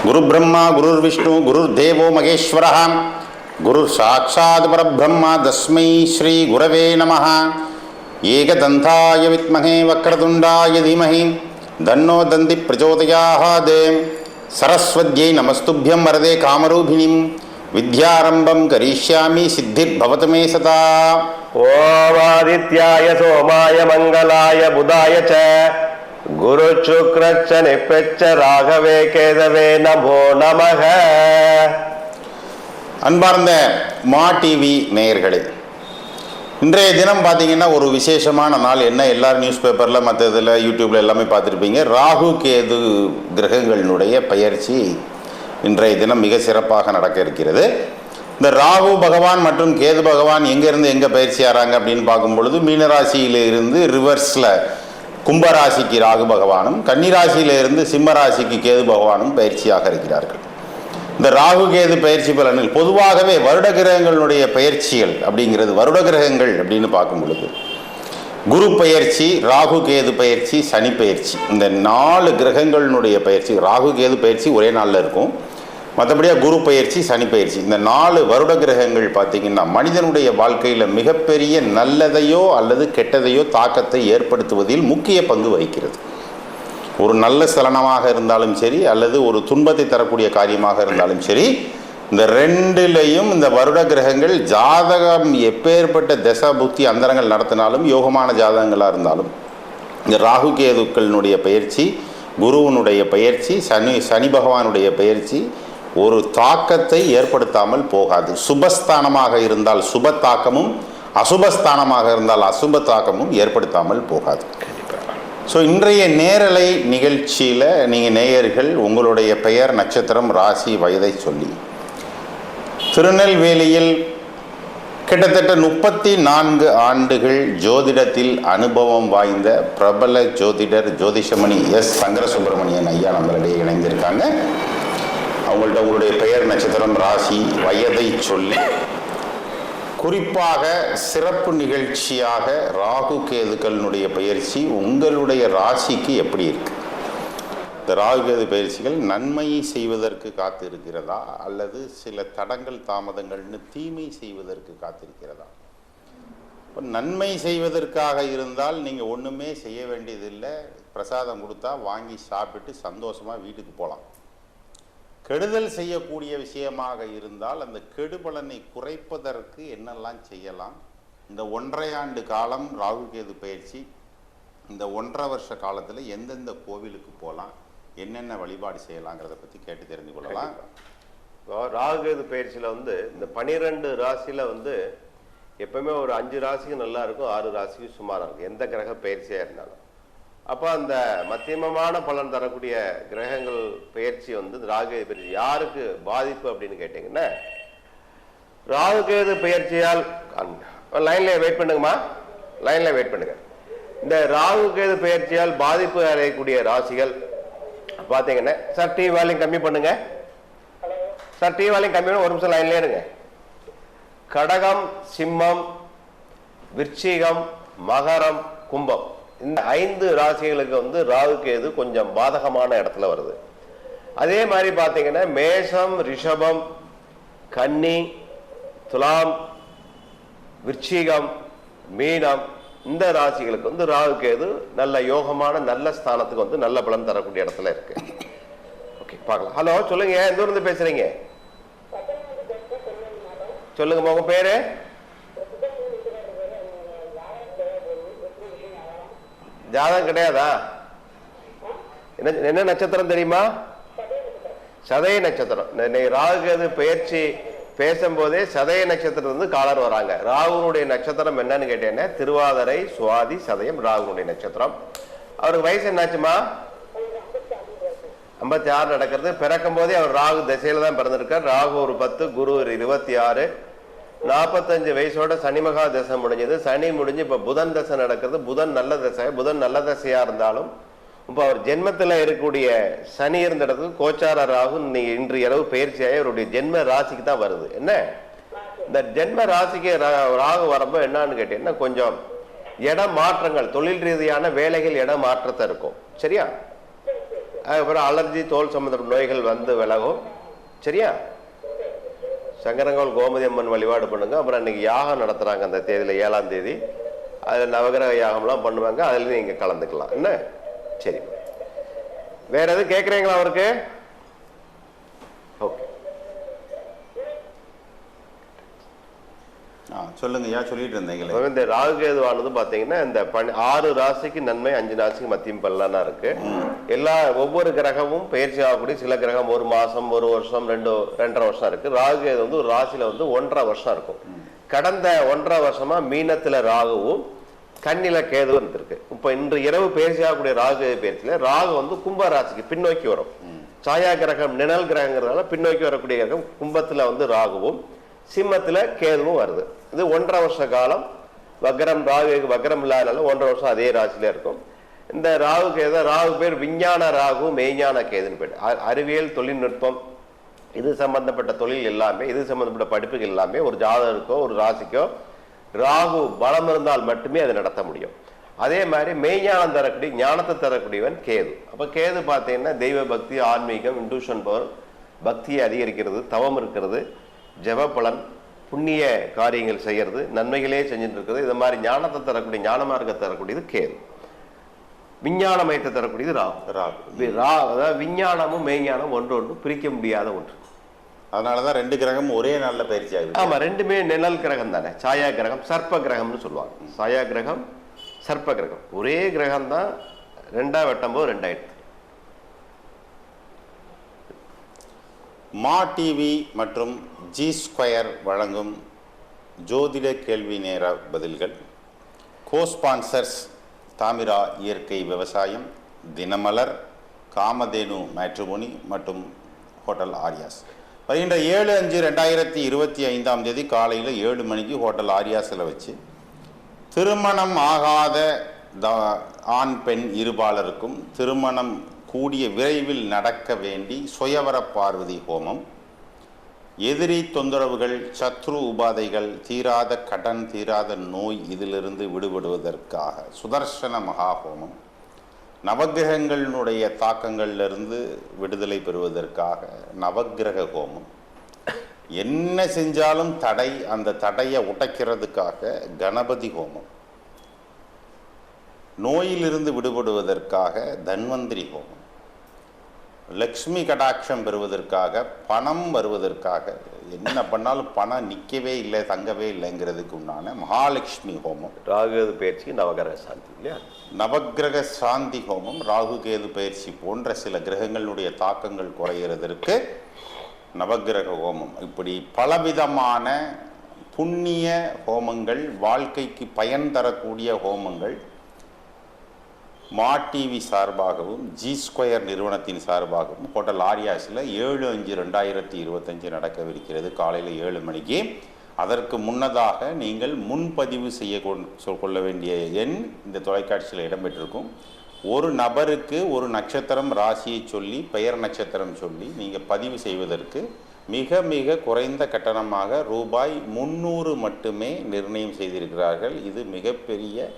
குரு பிரம்மா குருர் விஷ்ணு குருர் தேவோ மகேஸ்வரः குருர் சாட்சாத் பரபிரம்மா தஸ்மை ஸ்ரீ குரவே நமः. ஏகதந்தாய வித்மஹே வக்ரதுண்டாய தீமஹி தன்னோ தந்தி பிரச்சோதயாத். சரஸ்வத்யை நமஸ்துभ्यं வரதே காமரூபிணிம் வித்யாரம்பம் கரிஷ்யாமி சித்திர்பவது மே சதா. ஓம் ஆதித்யாய சோமாய மங்களாய புதாய ச குரு சுக்ரச்ச நிப்பெச்ச ராகவே கேதவே நமோ நமக. அன்பார்ந்த மா டிவி நேயர்களே, இன்றைய தினம் பார்த்தீங்கன்னா ஒரு விசேஷமான நாள். என்ன, எல்லாரும் நியூஸ் பேப்பரில் மற்ற இதில் யூடியூப்பில் எல்லாமே பார்த்துருப்பீங்க. ராகு கேது கிரகங்களினுடைய பெயர்ச்சி இன்றைய தினம் மிக சிறப்பாக நடக்க இருக்கிறது. இந்த ராகு பகவான் மற்றும் கேது பகவான் எங்கேருந்து எங்கே பயிற்சி ஆகிறாங்க அப்படின்னு பார்க்கும் பொழுது, மீனராசியில இருந்து ரிவர்ஸில் கும்பராசிக்கு ராகு பகவானும், கன்னிராசியில இருந்து சிம்மராசிக்கு கேது பகவானும் பயிற்சியாக இருக்கிறார்கள். இந்த ராகு கேது பயிற்சி பலனில் பொதுவாகவே வருட கிரகங்களுடைய பயிற்சிகள் அப்படிங்கிறது, வருட கிரகங்கள் அப்படின்னு பார்க்கும் பொழுது குரு பயிற்சி, ராகு கேது பயிற்சி, சனி பயிற்சி, இந்த 4 கிரகங்களினுடைய பயிற்சி. ராகு கேது பயிற்சி ஒரே நாளில் இருக்கும். மற்றபடியாக குரு பயிற்சி, சனி பயிற்சி, இந்த 4 வருட கிரகங்கள் பார்த்திங்கன்னா மனிதனுடைய வாழ்க்கையில் மிகப்பெரிய நல்லதையோ அல்லது கெட்டதையோ தாக்கத்தை ஏற்படுத்துவதில் முக்கிய பங்கு வகிக்கிறது. ஒரு நல்ல சலனமாக இருந்தாலும் சரி அல்லது ஒரு துன்பத்தை தரக்கூடிய காரியமாக இருந்தாலும் சரி, இந்த 2லையும் இந்த வருட கிரகங்கள் ஜாதகம் எப்பேற்பட்ட தசா புத்தி அந்தரங்கள் நடத்தினாலும், யோகமான ஜாதகங்களாக இருந்தாலும், இந்த ராகு கேதுக்களினுடைய பயிற்சி, குருவனுடைய பயிற்சி, சனி பகவானுடைய பயிற்சி ஒரு தாக்கத்தை ஏற்படுத்தாமல் போகாது. சுபஸ்தானமாக இருந்தால் சுப தாக்கமும், அசுபஸ்தானமாக இருந்தால் அசுப தாக்கமும் ஏற்படுத்தாமல் போகாது. ஸோ இன்றைய நேரலை நிகழ்ச்சியில் நீங்கள் நேயர்கள் உங்களுடைய பெயர், நட்சத்திரம், ராசி, வயதை சொல்லி திருநெல்வேலியில் கிட்டத்தட்ட 34 ஆண்டுகள் ஜோதிடத்தில் அனுபவம் வாய்ந்த பிரபல ஜோதிடர் ஜோதிஷமணி எஸ் சங்கர சுப்பிரமணியன் ஐயா நம்மளிடையே இணைந்திருக்காங்க. அவங்கள்ட்ட உங்களுடைய பெயர், நட்சத்திரம், ராசி, வயதை சொல்லி குறிப்பாக சிறப்பு நிகழ்ச்சியாக ராகு கேதுக்களினுடைய பயிற்சி உங்களுடைய ராசிக்கு எப்படி இருக்கு? இந்த ராகு கேது பயிற்சிகள் நன்மையை செய்வதற்கு காத்திருக்கிறதா அல்லது சில தடங்கள் தாமதங்கள்னு தீமை செய்வதற்கு காத்திருக்கிறதா? இப்போ நன்மை செய்வதற்காக இருந்தால் நீங்கள் ஒன்றுமே செய்ய வேண்டியதில்லை, பிரசாதம் கொடுத்தா வாங்கி சாப்பிட்டு சந்தோஷமாக வீட்டுக்கு போகலாம். கெடுதல் செய்யக்கூடிய விஷயமாக இருந்தால் அந்த கெடுபலனை குறைப்பதற்கு என்னெல்லாம் செய்யலாம்? இந்த 1.5 ஆண்டு காலம் ராகு கேது பயிற்சி, இந்த 1.5 வருஷ காலத்தில் எந்தெந்த கோவிலுக்கு போகலாம், என்னென்ன வழிபாடு செய்யலாங்கிறத பற்றி கேட்டு தெரிந்து கொள்ளலாம். ராகு கேது பயிற்சியில் இந்த 12 ராசியில் எப்பவுமே ஒரு 5 ராசிக்கு நல்லா இருக்கும், 6 ராசிக்கு சுமாராக இருக்கும், எந்த கிரக பயிற்சியாக இருந்தாலும். அப்போ அந்த மத்தியமமான பலன் தரக்கூடிய கிரகங்கள் பயிற்சி ராகுகேது பயிற்சி யாருக்கு பாதிப்பு அப்படின்னு கேட்டிங்கன்னா, ராகுகேது பயிற்சியால் லைன்ல வெயிட் பண்ணுங்கம்மா, லைன்ல வெயிட் பண்ணுங்க. இந்த ராகுகேது பயிற்சியால் பாதிப்பு அடையக்கூடிய ராசிகள் பார்த்தீங்கன்னா, சார் டிவி வால்யூம் கம்மி பண்ணுங்க, சார் டிவி வால்யூம் கம்மி பண்ண, ஒரு நிமிஷம் லைன்ல இருங்க. கடகம், சிம்மம், விருச்சிகம், மகரம், கும்பம், இந்த 5 ராசிகளுக்கு ராகு கேது கொஞ்சம் பாதகமான இடத்துல வருது. அதே மாதிரி பார்த்தீங்கன்னா மேஷம், ரிஷபம், கன்னி, துலாம், விருச்சிகம், மீனம், இந்த ராசிகளுக்கு ராகு கேது நல்ல யோகமான நல்ல ஸ்தானத்துக்கு நல்ல பலன் தரக்கூடிய இடத்துல இருக்கு. ஓகே, பார்க்கலாம். ஹலோ, சொல்லுங்க, எந்த ஊர்ல இருந்து பேசுறீங்க? சொல்லுங்க, உங்க பேரு? ஜாதகம் கிடையாதா? என்ன நட்சத்திரம் தெரியுமா? சதய நட்சத்திரம். ராகு கேது பயிற்சி பேசும்போதே சதய நட்சத்திரத்துல காலர் வராங்க. ராகுனுடைய நட்சத்திரம் என்னன்னு கேட்டேன்னா திருவாதிரை, சுவாதி, சதயம் ராகுனுடைய நட்சத்திரம். அவருக்கு வயசு என்னாச்சுமா? 56 நடக்கிறது. பிறக்கும் போதே அவர் ராகு திசையில தான் பிறந்திருக்கார். ராகு ஒரு 10, குரு ஒரு 26, 45 வயசோட சனி மகா தசை முடிஞ்சது. சனி முடிஞ்சு இப்ப புதன் தசை நடக்கிறது. புதன் நல்ல தசை. புதன் நல்ல தசையா இருந்தாலும் இப்ப அவர் ஜென்மத்துல இருக்கக்கூடிய சனி இருந்த இடத்துக்கு கோச்சார ராகு இன்று இரவு பயிற்சியாகி அவருடைய ஜென்ம ராசிக்கு தான் வருது. என்ன, இந்த ஜென்ம ராசிக்கு ராகு வரப்போ என்னன்னு கேட்டீங்கன்னா கொஞ்சம் இட மாற்றங்கள், தொழில் ரீதியான வேலைகள் இட மாற்றத்தை இருக்கும். சரியா? அதுக்கப்புறம் அலர்ஜி தோல் சம்மந்தப்பட்ட நோய்கள் வந்து விலகும். சரியா? சங்கரங்கோல் கோமதி அம்மன் வழிபாடு பண்ணுங்க. அப்புறம் அன்றைக்கி யாகம் நடத்துகிறாங்க அந்த தேதியில் 7ஆம் தேதி. அதில் நவகிரக யாகம்லாம் பண்ணுவாங்க. அதில் நீங்கள் கலந்துக்கலாம். என்ன? சரி, வேறு எதுவும் கேட்குறீங்களா அவருக்கு? ஓகே, சொல்லுங்க. ஏன் சொல்லிட்டு இருந்தீங்களே, இந்த ராகு கேதுவானது பார்த்தீங்கன்னா இந்த 6 ராசிக்கு நன்மை, 5 ராசிக்கு மத்தியம் பலனா இருக்கு. ஒவ்வொரு கிரகமும் பயிற்சி ஆகக்கூடிய சில கிரகம் 1 மாசம், 1 வருஷம், 2.5 வருஷம் இருக்கு. ராகு கேது வந்து ஒரு ராசியில வந்து 1.5 வருஷம் இருக்கும். கடந்த 1.5 வருஷமா மீனத்துல ராகுவும் கண்ணில கேதுவும் இருந்திருக்கு. இப்ப இன்று இரவு பயிற்சி ஆகக்கூடிய ராகு பயிற்சியில ராகு வந்து கும்ப ராசிக்கு பின்னோக்கி வரும். சாயா கிரகம் நிழல் கிரகங்கிறதுனால பின்னோக்கி வரக்கூடிய கிரகம் கும்பத்துல வந்து ராகுவும் சிம்மத்துல கேதுவும் வருது. இது 1.5 வருஷ காலம் வக்ரம். ராகு வக்ரம் இல்லாதனால 1.5 வருஷம் அதே ராசியில இருக்கும். இந்த ராகு கேது, ராகு பேர் விஞ்ஞான ராகு, மெய்ஞான கேதுன்னு பேர். அறிவியல், தொழில்நுட்பம், இது சம்பந்தப்பட்ட தொழில் எல்லாமே, இது சம்பந்தப்பட்ட படிப்புகள் எல்லாமே ஒரு ஜாதகருக்கோ ஒரு ராசிக்கோ ராகு பலம் இருந்தால் மட்டுமே அதை நடத்த முடியும். அதே மாதிரி மெய்ஞானம் தரக்கூடிய, ஞானத்தை தரக்கூடியவன் கேது. அப்போ கேது பார்த்தீங்கன்னா தெய்வ பக்தி, ஆன்மீகம், இன்ட்யூஷன் பவர், பக்தியை அதிகரிக்கிறது, தவம் இருக்கிறது, ஜப பலன், புண்ணிய காரியங்கள் செய்யறது, நன்மைகளே செஞ்சுட்டு இருக்கிறது. இது மாதிரி ஞானத்தை தரக்கூடிய, ஞான மார்க்கத்தை தரக்கூடியது கேது. விஞ்ஞான மயத்தை தரக்கூடியது ராகு. அதாவது விஞ்ஞானமும் மெய்ஞானம் ஒன்று பிரிக்க முடியாத ஒன்று. அதனாலதான் 2 கிரகம் ஒரே நல்ல பயிற்சி ஆகுது. ஆமா, ரெண்டுமே நிழல் கிரகம் தானே. சாயா கிரகம், சர்ப்ப கிரகம்னு சொல்லுவாங்க. சாயா கிரகம், சர்ப்ப கிரகம் ஒரே கிரகம் தான். 2 வெட்டும்போது 2 ஆயிடுது. மா டிவி மற்றும் G2 வழங்கும் ஜோதிட கேள்வி நேர பதில்கள். கோஸ்பான்சர்ஸ் தாமிரா இயற்கை விவசாயம், தினமலர், காமதேனு மேட்ரிமோனி மற்றும் ஹோட்டல் ஆரியாஸ். வருகின்ற 7/5/2025 காலையில் 7 மணிக்கு ஹோட்டல் ஆரியாஸில் வச்சு திருமணம் ஆகாத ஆண் பெண் இருபாலருக்கும் திருமணம் கூடிய விரைவில் நடக்க வேண்டி சுயவர பார்வதி ஹோமம், எதிரி தொந்தரவுகள், சத்ரு உபாதைகள், தீராத கடன், தீராத நோய் இதிலிருந்து விடுபடுவதற்காக சுதர்சன மகா ஹோமம், நவகிரகங்களினுடைய தாக்கங்களிலிருந்து விடுதலை பெறுவதற்காக நவகிரக ஹோமம், என்ன செஞ்சாலும் தடை, அந்த தடையை உடைக்கிறதுக்காக கணபதி ஹோமம், நோயிலிருந்து விடுபடுவதற்காக தன்வந்திரி ஹோமம், லக்ஷ்மி கடாட்சம் பெறுவதற்காக, பணம் வருவதற்காக, என்ன பண்ணாலும் பணம் நிற்கவே இல்லை, தங்கவே இல்லைங்கிறதுக்கு உண்டான மகாலட்சுமி ஹோமம், ராகு பயிற்சி, நவகிரக சாந்தி இல்லையா, நவகிரக சாந்தி ஹோமம், ராகு கேது பயிற்சி போன்ற சில கிரகங்களுடைய தாக்கங்கள் குறைகிறதற்கு நவகிரக ஹோமம். இப்படி பலவிதமான புண்ணிய ஹோமங்கள், வாழ்க்கைக்கு பயன் தரக்கூடிய ஹோமங்கள் மா டிவி சார்பாகவும் G2 நிறுவனத்தின் சார்பாகவும் ஹோட்டல் ஆரியாஸில் 7/5/2025 நடக்கவிருக்கிறது காலையில் 7 மணிக்கு. அதற்கு முன்னதாக நீங்கள் முன்பதிவு செய்ய கொள்ள வேண்டிய எண் இந்த தொலைக்காட்சியில் இடம்பெற்றிருக்கும். ஒரு நபருக்கு ஒரு நட்சத்திரம் ராசியை சொல்லி, பெயர் நட்சத்திரம் சொல்லி நீங்கள் பதிவு செய்வதற்கு மிக மிக குறைந்த கட்டணமாக ரூபாய் 300 மட்டுமே நிர்ணயம் செய்திருக்கிறார்கள். இது மிகப்பெரிய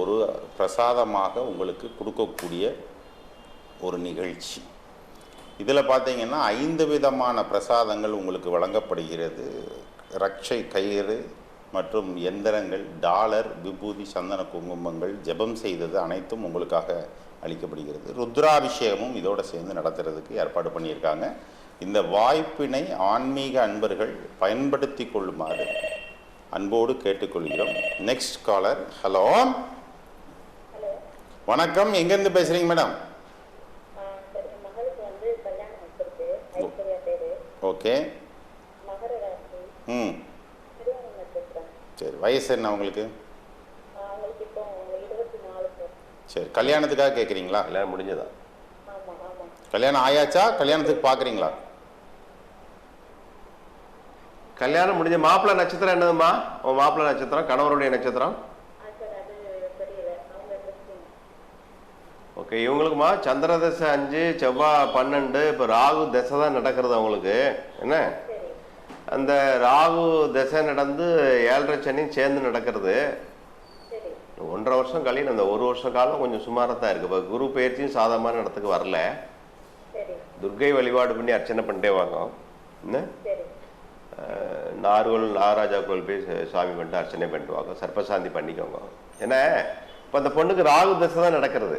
ஒரு பிரசாதமாக உங்களுக்கு கொடுக்கக்கூடிய ஒரு நிகழ்ச்சி. இதில் பார்த்தீங்கன்னா 5 விதமான பிரசாதங்கள் உங்களுக்கு வழங்கப்படுகிறது. ரட்சை கயிறு மற்றும் எந்திரங்கள், டாலர், விபூதி, சந்தன குங்குமங்கள், ஜெபம் செய்தது அனைத்தும் உங்களுக்காக அளிக்கப்படுகிறது. ருத்ராபிஷேகமும் இதோடு சேர்ந்து நடத்துறதுக்கு ஏற்பாடு பண்ணியிருக்காங்க. இந்த வாய்ப்பினை ஆன்மீக அன்பர்கள் பயன்படுத்தி கொள்ளுமாறு அன்போடு கேட்டுக்கொள்கிறோம். Next caller. ஹலோ, வணக்கம். எங்கேருந்து பேசுகிறீங்க மேடம்? ஓகே. ம், சரி. வயசு என்ன உங்களுக்கு? சரி. கல்யாணத்துக்காக கேட்குறீங்களா? கல்யாணம் முடிஞ்சதா? கல்யாணம் ஆயாச்சா? கல்யாணத்துக்கு பார்க்குறீங்களா? கல்யாணம் முடிஞ்ச. மாப்பிள்ளை நட்சத்திரம் என்னதுமா? உன் மாப்பிள்ளை நட்சத்திரம், கணவருடைய நட்சத்திரம்? ஓகே. இவங்களுக்குமா சந்திர தசை 5, செவ்வாய் 12, இப்போ ராகு தசை தான் நடக்கிறது அவங்களுக்கு. என்ன, அந்த ராகு தசை நடந்து 7.5 சனி சேர்ந்து நடக்கிறது. 1.5 வருஷம் கழியும் அந்த 1 வருஷ காலம் கொஞ்சம் சுமாராக தான் இருக்குது. இப்போ குரு பயிற்சியும் சாதகமான இடத்துக்கு வரல. துர்க்கை வழிபாடு பண்ணி அர்ச்சனை பண்ணிட்டே வாங்க. என்ன நார்கோல் நாகராஜா கோவில் போய் சாமி பண்ணிட்டு அர்ச்சனை பண்ணிட்டு வாங்க. சர்ப்பசாந்தி பண்ணிக்கோங்க. ஏன்னா இப்போ அந்த பொண்ணுக்கு ராகு தசை தான் நடக்கிறது.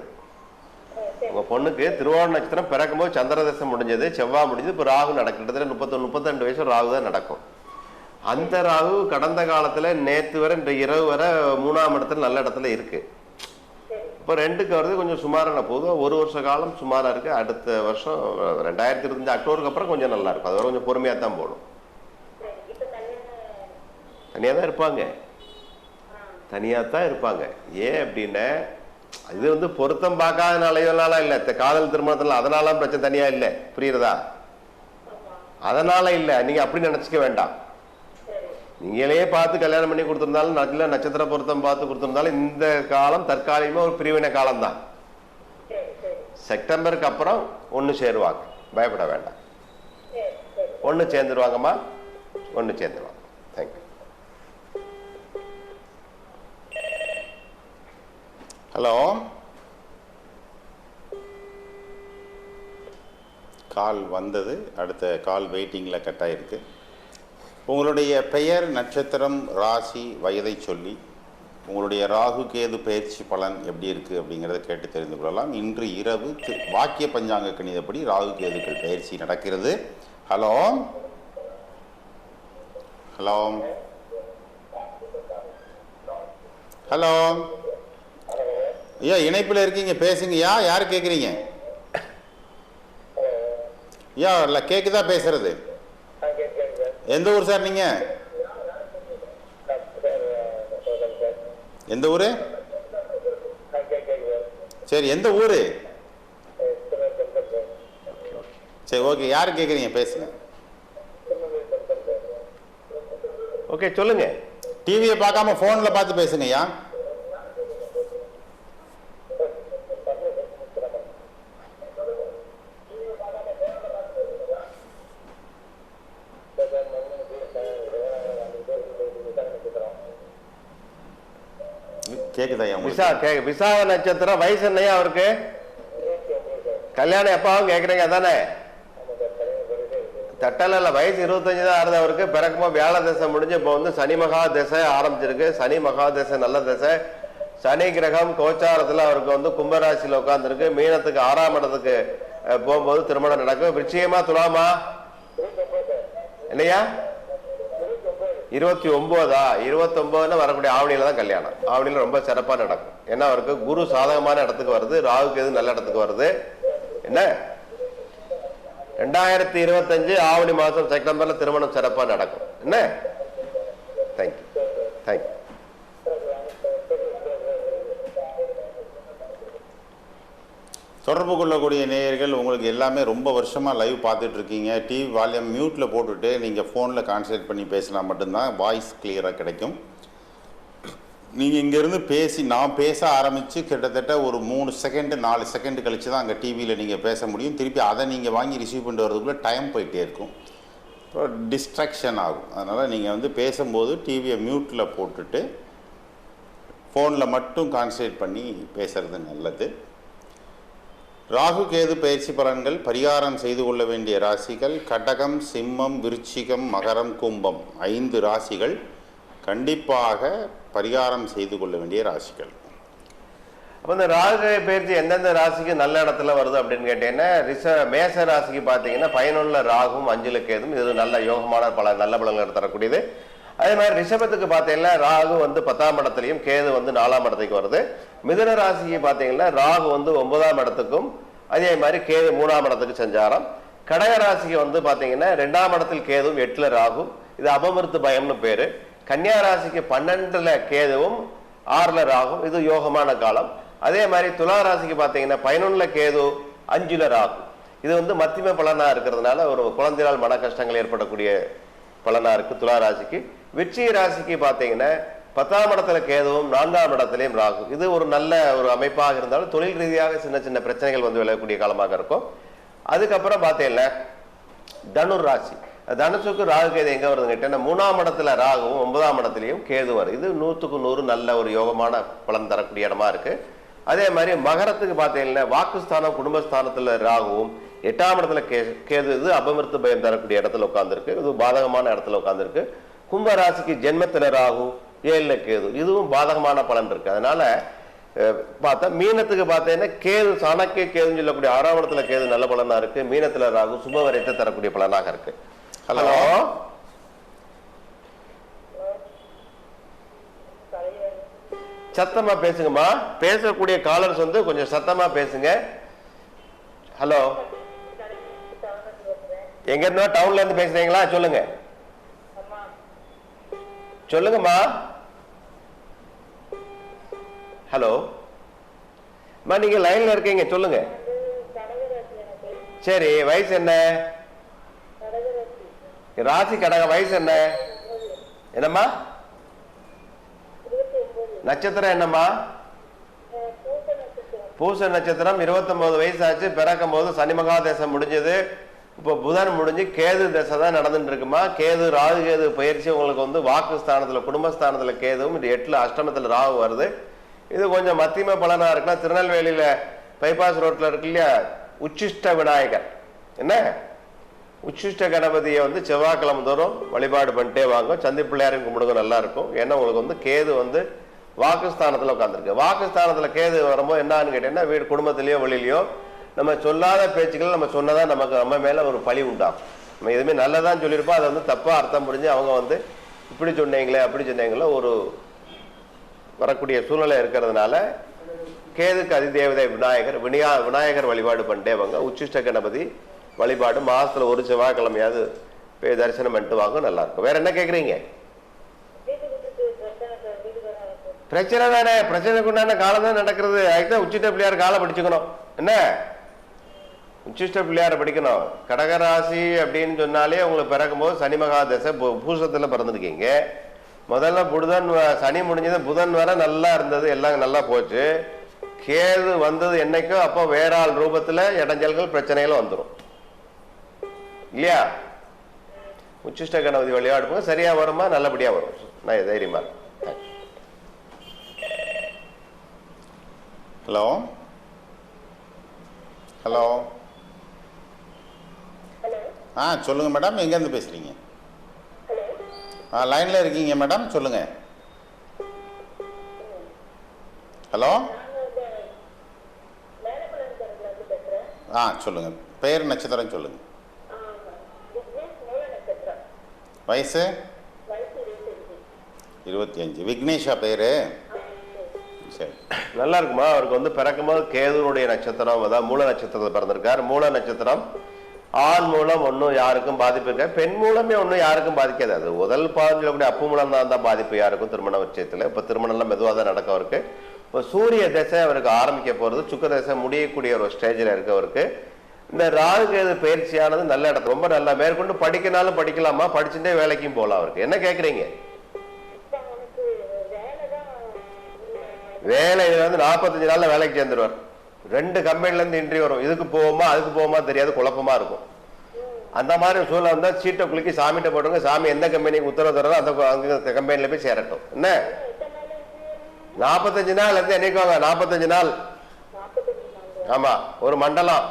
உங்கள் பொண்ணுக்கு திருவோண நட்சத்திரம் பிறக்கும்போது சந்திர தசை முடிஞ்சது, செவ்வாய் முடிஞ்சது, இப்போ ராகு நடக்கிறது. 31-32 வயசு ராகு தான் நடக்கும். அந்த ராகு கடந்த காலத்தில் நேற்று வரை இந்த இரவு வரை 3ஆம் இடத்துல நல்ல இடத்துல இருக்கு. இப்போ 2க்கு வருது கொஞ்சம் சுமாரான போதும். 1 வருஷ காலம் சுமாராக இருக்கு. அடுத்த வருஷம் 2025 அக்டோபருக்கு அப்புறம் கொஞ்சம் நல்லா இருக்கும். அது வரை கொஞ்சம் பொறுமையாக தான் போடும். தனியாக தான் இருப்பாங்க, தனியாக தான் இருப்பாங்க. ஏன் அப்படின்னா இது வந்து பொருத்தம் பார்க்காதனால இல்லை, காதல் திருமணத்தில் அதனால பிரச்சனை தனியாக இல்லை. புரியுறதா? அதனால இல்லை, நீங்கள் அப்படி நினச்சிக்க வேண்டாம். நீங்களே பார்த்து கல்யாணம் பண்ணி கொடுத்துருந்தாலும் நல்ல நட்சத்திர பொருத்தம் பார்த்து கொடுத்துருந்தாலும் இந்த காலம் தற்காலிகமாக ஒரு பிரிவினை காலம்தான். செப்டம்பருக்கு அப்புறம் ஒன்று சேருவாங்க, பயப்பட வேண்டாம். ஒன்று சேர்ந்துருவாங்கம்மா, ஒன்று சேர்ந்துருவாங்க. தேங்க்யூ. ஹலோ, கால் வந்தது, அடுத்த கால் வெயிட்டிங்கில் கட் ஆகிருக்கு. உங்களுடைய பெயர், நட்சத்திரம், ராசி, வயதை சொல்லி உங்களுடைய ராகு கேது பயிற்சி பலன் எப்படி இருக்குது அப்படிங்கிறத கேட்டு தெரிந்து கொள்ளலாம். இன்று இரவு வாக்கிய பஞ்சாங்க கணிதப்படி ராகு கேதுக்கள் பயிற்சி நடக்கிறது. ஹலோ ஹலோ ஹலோ ஐயா, இணைப்பில் இருக்கீங்க, பேசுங்கய்யா. யார் கேட்குறீங்க? ஐயா இல்லை, கேட்குதா பேசுறது? எந்த ஊர் சார் நீங்க? எந்த ஊரு? சரி, எந்த ஊரு? சரி, ஓகே. யாரு கேக்குறீங்க? பேசுங்க. ஓகே, சொல்லுங்க. டிவியை பார்க்காம போன்ல பார்த்து பேசுங்கய்யா. விசாக நட்சத்திரம். வயசு என்னையா அவருக்கு? கல்யாணம் எப்பாவும் கேக்குறீங்க அதானே? தட்டல இல்ல, வயசு 25 தான் ஆறுது அவருக்கு. பிறக்கும்போது வியாழ தசை முடிஞ்சு இப்போ வந்து சனி மகா தசை ஆரம்பிச்சிருக்கு. சனி மகா தசை நல்ல தசை. சனி கிரகம் கோச்சாரத்துல அவருக்கு வந்து கும்பராசியில உட்கார்ந்துருக்கு. மீனத்துக்கு 6ஆம் இடத்துக்கு போகும்போது திருமணம் நடக்கும். விருச்சிகமா துலாமா? இல்லையா? 29 வரக்கூடிய ஆவணியில தான் கல்யாணம். ஆவணியில ரொம்ப சிறப்பா நடக்கும். ஏன்னா அவருக்கு குரு சாதகமான இடத்துக்கு வருது, ராகு கேது நல்ல இடத்துக்கு வருது. என்ன 2025 ஆவணி மாசம் செப்டம்பர்ல திருமணம் சிறப்பா நடக்கும். என்ன? Thank you, thank you. தொடர்பு கொள்ளக்கூடிய நேயர்கள் உங்களுக்கு எல்லாமே ரொம்ப வருஷமாக லைவ் பார்த்துட்டு இருக்கீங்க. டிவி வால்யூம் மியூட்டில் போட்டுட்டு நீங்கள் ஃபோனில் கான்சன்ட்ரேட் பண்ணி பேசினா மட்டும்தான் வாய்ஸ் கிளியராக கிடைக்கும். நீங்கள் இங்கேருந்து நான் பேச ஆரம்பித்து கிட்டத்தட்ட ஒரு 3 செகண்டு 4 செகண்டு கழித்து தான் அங்கே டிவியில் நீங்கள் பேச முடியும். திருப்பி அதை நீங்கள் வாங்கி ரிசீவ் பண்ணிட்டு வரதுக்குள்ளே டைம் போயிட்டே இருக்கும், இப்போ டிஸ்ட்ராக்ஷன் ஆகும். அதனால் நீங்கள் வந்து பேசும்போது டிவியை மியூட்டில் போட்டுட்டு ஃபோனில் மட்டும் கான்சன்ட்ரேட் பண்ணி பேசுகிறது நல்லது. ராகு கேது பயிற்சி பலன்கள். பரிகாரம் செய்து கொள்ள வேண்டிய ராசிகள் கடகம், சிம்மம், விருச்சிகம், மகரம், கும்பம். 5 ராசிகள் கண்டிப்பாக பரிகாரம் செய்து கொள்ள வேண்டிய ராசிகள். அப்போ இந்த ராகு பயிற்சி எந்தெந்த ராசிக்கு நல்ல இடத்துல வருது அப்படின்னு கேட்டீங்கன்னா, மேச ராசிக்கு பார்த்தீங்கன்னா 11 ராகும் 5 கேதும். இது நல்ல யோகமான நல்ல பலன்கள் தரக்கூடியது. அதே மாதிரி ரிஷபத்துக்கு பார்த்தீங்கன்னா ராகு வந்து 10ஆம் இடத்துலையும் கேது வந்து 4ஆம் இடத்துக்கு வருது. மிதுன ராசிக்கு பார்த்தீங்கன்னா ராகு வந்து 9ஆம் இடத்துக்கும் அதே மாதிரி கேது 3ஆம் இடத்துக்கு சஞ்சாரம். கடக ராசிக்கு வந்து பார்த்தீங்கன்னா 2ஆம் இடத்தில் கேதுவும் 8ல் ராகும். இது அபமிருத்து பயம்னு பேரு. கன்னியா ராசிக்கு 12ல் கேதுவும் 6ல் ராகும். இது யோகமான காலம். அதே மாதிரி துலா ராசிக்கு பார்த்தீங்கன்னா 11ல் கேது 5ல் ராகும். இது வந்து மத்தியம பலனா இருக்கிறதுனால ஒரு குழந்தையால் மன கஷ்டங்கள் ஏற்படக்கூடிய பலனா இருக்கு துலா ராசிக்கு. விருச்சிக ராசிக்கு பார்த்தீங்கன்னா 10ஆம் இடத்துல கேதுவும் 4ஆம் இடத்துலையும் ராகு. இது ஒரு நல்ல ஒரு அமைப்பாக இருந்தாலும் தொழில் ரீதியாக சின்ன சின்ன பிரச்சனைகள் வந்து விளையக்கூடிய காலமாக இருக்கும். அதுக்கப்புறம் பார்த்தீங்கன்னா தனுர் ராசி. தனுசுக்கு ராகு கேது எங்க வருதுன்னு கேட்டீங்கன்னா 3ஆம் இடத்துல ராகுவும் 9ஆம் இடத்துலையும் கேது வருது. இது 100க்கு 100 நல்ல ஒரு யோகமான பலன் தரக்கூடிய இடமா இருக்கு. அதே மாதிரி மகரத்துக்கு பார்த்தீங்கன்னா வாக்குஸ்தானம் குடும்பஸ்தானத்துல ராகுவும் 8ஆம் இடத்துல கேது, இது அபமிருத்து பயம் தரக்கூடிய இடத்துல உட்கார்ந்துருக்கு. இது பாதகமான இடத்துல உட்கார்ந்துருக்கு. கும்பராசிக்கு ஜென்மத்துல ராகு 7ல கேது, இதுவும் பாதகமான பலன் இருக்கு. அதனால பார்த்தா மீனத்துக்கு பார்த்தீங்கன்னா கேது சாணக்கிய கேதுன்னு சொல்லக்கூடிய 6ஆம் இடத்துல கேது நல்ல பலனா இருக்கு. மீனத்துல ராகு சுபவரைத்தை தரக்கூடிய பலனாக இருக்கு. ஹலோ, சத்தமா பேசுங்கம்மா. பேசக்கூடிய காலர்ஸ் வந்து கொஞ்சம் சத்தமா பேசுங்க. ஹலோ, எங்க இருந்தா டவுன்ல இருந்து பேசுறீங்களா? சொல்லுங்க சொல்லுங்கம்மா. ஹலோ அம்மா, நீங்க லைன்ல இருக்கீங்க, சொல்லுங்க. சரி, வயசு என்ன? ராசி கடக. வயசு என்ன? என்னம்மா? நட்சத்திரம் என்னம்மா? பூச நட்சத்திரம். 29 வயசு ஆச்சு. பிறக்கும் போது சனி மகாதேசம் முடிஞ்சது. இப்போ புதன் முடிஞ்சு கேது தசை தான் நடந்துட்டு இருக்குமா. கேது ராகு கேது பயிற்சி உங்களுக்கு வந்து வாக்குஸ்தானத்துல குடும்பஸ்தானத்துல கேதுவும் 8ல அஷ்டமத்துல ராகு வருது. இது கொஞ்சம் மத்தியம பலனா இருக்குன்னா திருநெல்வேலியில பைபாஸ் ரோட்ல இருக்கு இல்லையா உச்சிஷ்ட விநாயகர், என்ன உச்சிஷ்ட கணபதியை வந்து செவ்வாய்க்கிழமை தோறும் வழிபாடு பண்ணிட்டே வாங்க. சந்தி பிள்ளையாரையும் கும்பிடுங்க, நல்லா இருக்கும். ஏன்னா உங்களுக்கு வந்து கேது வந்து வாக்குஸ்தானத்துல உட்காந்துருக்கு. வாக்குஸ்தானத்துல கேது வரும்போது என்னன்னு கேட்டீங்கன்னா வீடு குடும்பத்திலயோ வெளியிலயோ நம்ம சொல்லாத பேச்சுக்கள் நம்ம சொன்னதான் நமக்கு நம்ம மேல ஒரு பழி உண்டாகும். நம்ம எதுவுமே நல்லதான் சொல்லியிருப்போம், அதை வந்து தப்பா அர்த்தம் புரிஞ்சு அவங்க வந்து இப்படி சொன்னீங்களே அப்படி சொன்னீங்களோ ஒரு வரக்கூடிய சூழ்நிலை இருக்கிறதுனால கேதுக்கு அதிதேவதை விநாயகர் விநாயகர் வழிபாடு பண்ணிட்டே வாங்க. உச்சிஷ்ட கணபதி வழிபாடு மாசத்துல ஒரு செவ்வாய்க்கிழமையாவது போய் தரிசனம் பண்ணிட்டு வாங்க, நல்லா இருக்கும். வேற என்ன கேக்குறீங்க? பிரச்சனை தானே, பிரச்சனைக்கு உண்டான காலம் தான் நடக்கிறது. அதுதான் உச்சிஷ்ட பிள்ளையார் காலம் படிச்சுக்கணும். என்ன உச்சிஷ்ட பிள்ளையார படிக்கணும். கடகராசி அப்படின்னு சொன்னாலே உங்களுக்கு பிறக்கும் போது சனி மகாதசை பூசத்துல பிறந்திருக்கீங்க. முதல்ல புதன் சனி முடிஞ்சது, புதன் வர நல்லா இருந்தது, எல்லாம் நல்லா போச்சு. கேது வந்தது என்னைக்கோ அப்போ வேற ஆள் ரூபத்துல இடைஞ்சல்கள் பிரச்சனைகளும் வந்துடும் இல்லையா. உச்சிஷ்ட கணபதி வழிபாடு சரியா வருமா, நல்லபடியா வரும். நான் தைரியமா. ஹலோ ஹலோ சொல்லுங்க மேடம், எங்கேருந்து பேசுறீங்க? லைன்ல இருக்கீங்க மேடம், சொல்லுங்க. ஹலோ சொல்லுங்க. பெயர் நட்சத்திரம் சொல்லுங்க. வயசு 25. விக்னேஷா பேரு? சரி, நல்லா இருக்குமா. அவருக்கு வந்து பிறக்கும்போது கேதுனுடைய நட்சத்திரம், அதாவது மூல நட்சத்திரத்தை பிறந்திருக்காரு. மூல நட்சத்திரம் ஆண் மூலம் ஒன்றும் யாருக்கும் பாதிப்பு இருக்க, பெண் மூலமே ஒன்றும் யாருக்கும் பாதிக்காது. அது முதல் பாதிக்கக்கூடிய அப்பு மூலம் தான் பாதிப்பு யாருக்கும் திருமண விஷயத்தில். இப்போ திருமணம்லாம் மெதுவாக தான் நடக்க அவருக்கு. இப்போ சூரிய தசை அவருக்கு ஆரம்பிக்க போகிறது, சுக்க தசை முடியக்கூடிய ஒரு ஸ்டேஜில் இருக்கவருக்கு இந்த ராகு கேது பயிற்சியானது நல்ல இடத்துல ரொம்ப நல்லா. மேற்கொண்டு படிக்கனாலும் படிக்கலாமா, படிச்சுட்டே வேலைக்கும் போகலாம். அவருக்கு என்ன கேட்குறீங்க? வேலை இதுல வந்து 45 நாள்ல வேலைக்கு சேர்ந்துருவார். 2 கம்பெனில இருந்து இன்ட்ரி வரும். இதுக்கு போவோமா அதுக்கு போவோமா தெரியாது, குழப்பமா இருக்கும். அந்த மாதிரி சூழ்நிலை வந்தா சீட்டை குலுக்கி சாமிகிட்ட போட்டுங்க, சாமி எந்த கம்பெனிக்கு உத்தரவு தரதோ அந்த கம்பெனில போய் சேரட்டும். என்ன 45 நாள் இருந்து என்னைக்குவாங்க? 45 நாள். ஆமா, ஒரு மண்டலம்.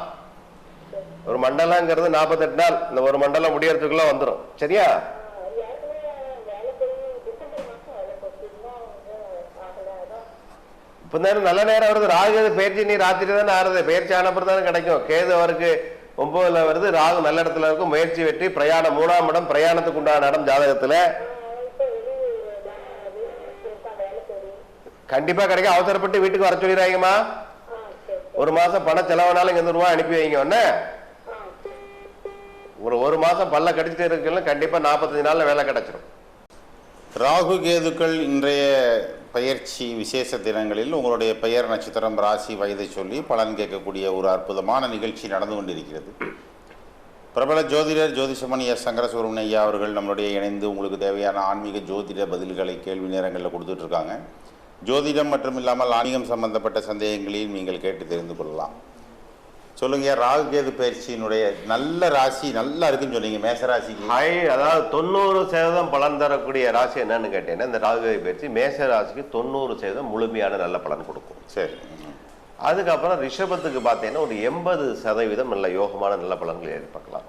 ஒரு மண்டலங்கிறது 48 நாள். இந்த ஒரு மண்டலம் முடியறதுக்குள்ள வந்துடும். சரியா? இப்போ நல்ல நேரம் வருது. ராகு பயிற்சி நீ ராத்திரி தானே ஆறுது, பயிற்சி ஆனப்பறம் தானே கிடைக்கும். கேது அவருக்கு 9ல வருது, ராகு நல்ல இடத்துல இருக்கும். முயற்சி வெற்றி, பிரயாணம் 3ஆம் இடம், பிரயாணத்துக்கு உண்டான இடம் ஜாதகத்துல கண்டிப்பா கிடைக்கும். அவசரப்பட்டு வீட்டுக்கு வர சொல்லிடுறாங்கம்மா. ஒரு மாசம் பண செலவுனாலும் இங்க ரூபாய் அனுப்பி வைங்க. ஒண்ணு ஒரு மாசம் பல்ல கடிச்சிட்டு இருக்குல்ல, கண்டிப்பா 45 நாள்ல வேலை கிடைச்சிடும். ராகு கேதுக்கள் இன்றைய பயிற்சி விசேஷ தினங்களில் உங்களுடைய பெயர் நட்சத்திரம் ராசி வயதை சொல்லி பலன் கேட்கக்கூடிய ஒரு அற்புதமான நிகழ்ச்சி நடந்து கொண்டிருக்கிறது. பிரபல ஜோதிடர் ஜோதிஷமணி எஸ் சங்கரசுப்ரமணியன் ஐயா அவர்கள் நம்மளுடைய இணைந்து உங்களுக்கு தேவையான ஆன்மீக ஜோதிட பதில்களை கேள்வி நேரங்களில் கொடுத்துட்ருக்காங்க. ஜோதிடம் மற்றும் இல்லாமல் ஆன்மீகம் சம்பந்தப்பட்ட சந்தேகங்களையும் நீங்கள் கேட்டு தெரிந்து கொள்ளலாம். ஸோ சொல்லுங்க. ராகு கேது பயிற்சியினுடைய நல்ல ராசி நல்லா இருக்குன்னு சொன்னீங்க, மேச ராசிக்கு. அதாவது 90% பலன் தரக்கூடிய ராசி என்னன்னு கேட்டீங்கன்னா இந்த ராகு கேது பயிற்சி மேச ராசிக்கு 90% முழுமையான நல்ல பலன் கொடுக்கும். சரி. அதுக்கப்புறம் ரிஷபத்துக்கு பார்த்தீங்கன்னா ஒரு 80% நல்ல யோகமான நல்ல பலன்கள் எதிர்பார்க்கலாம்.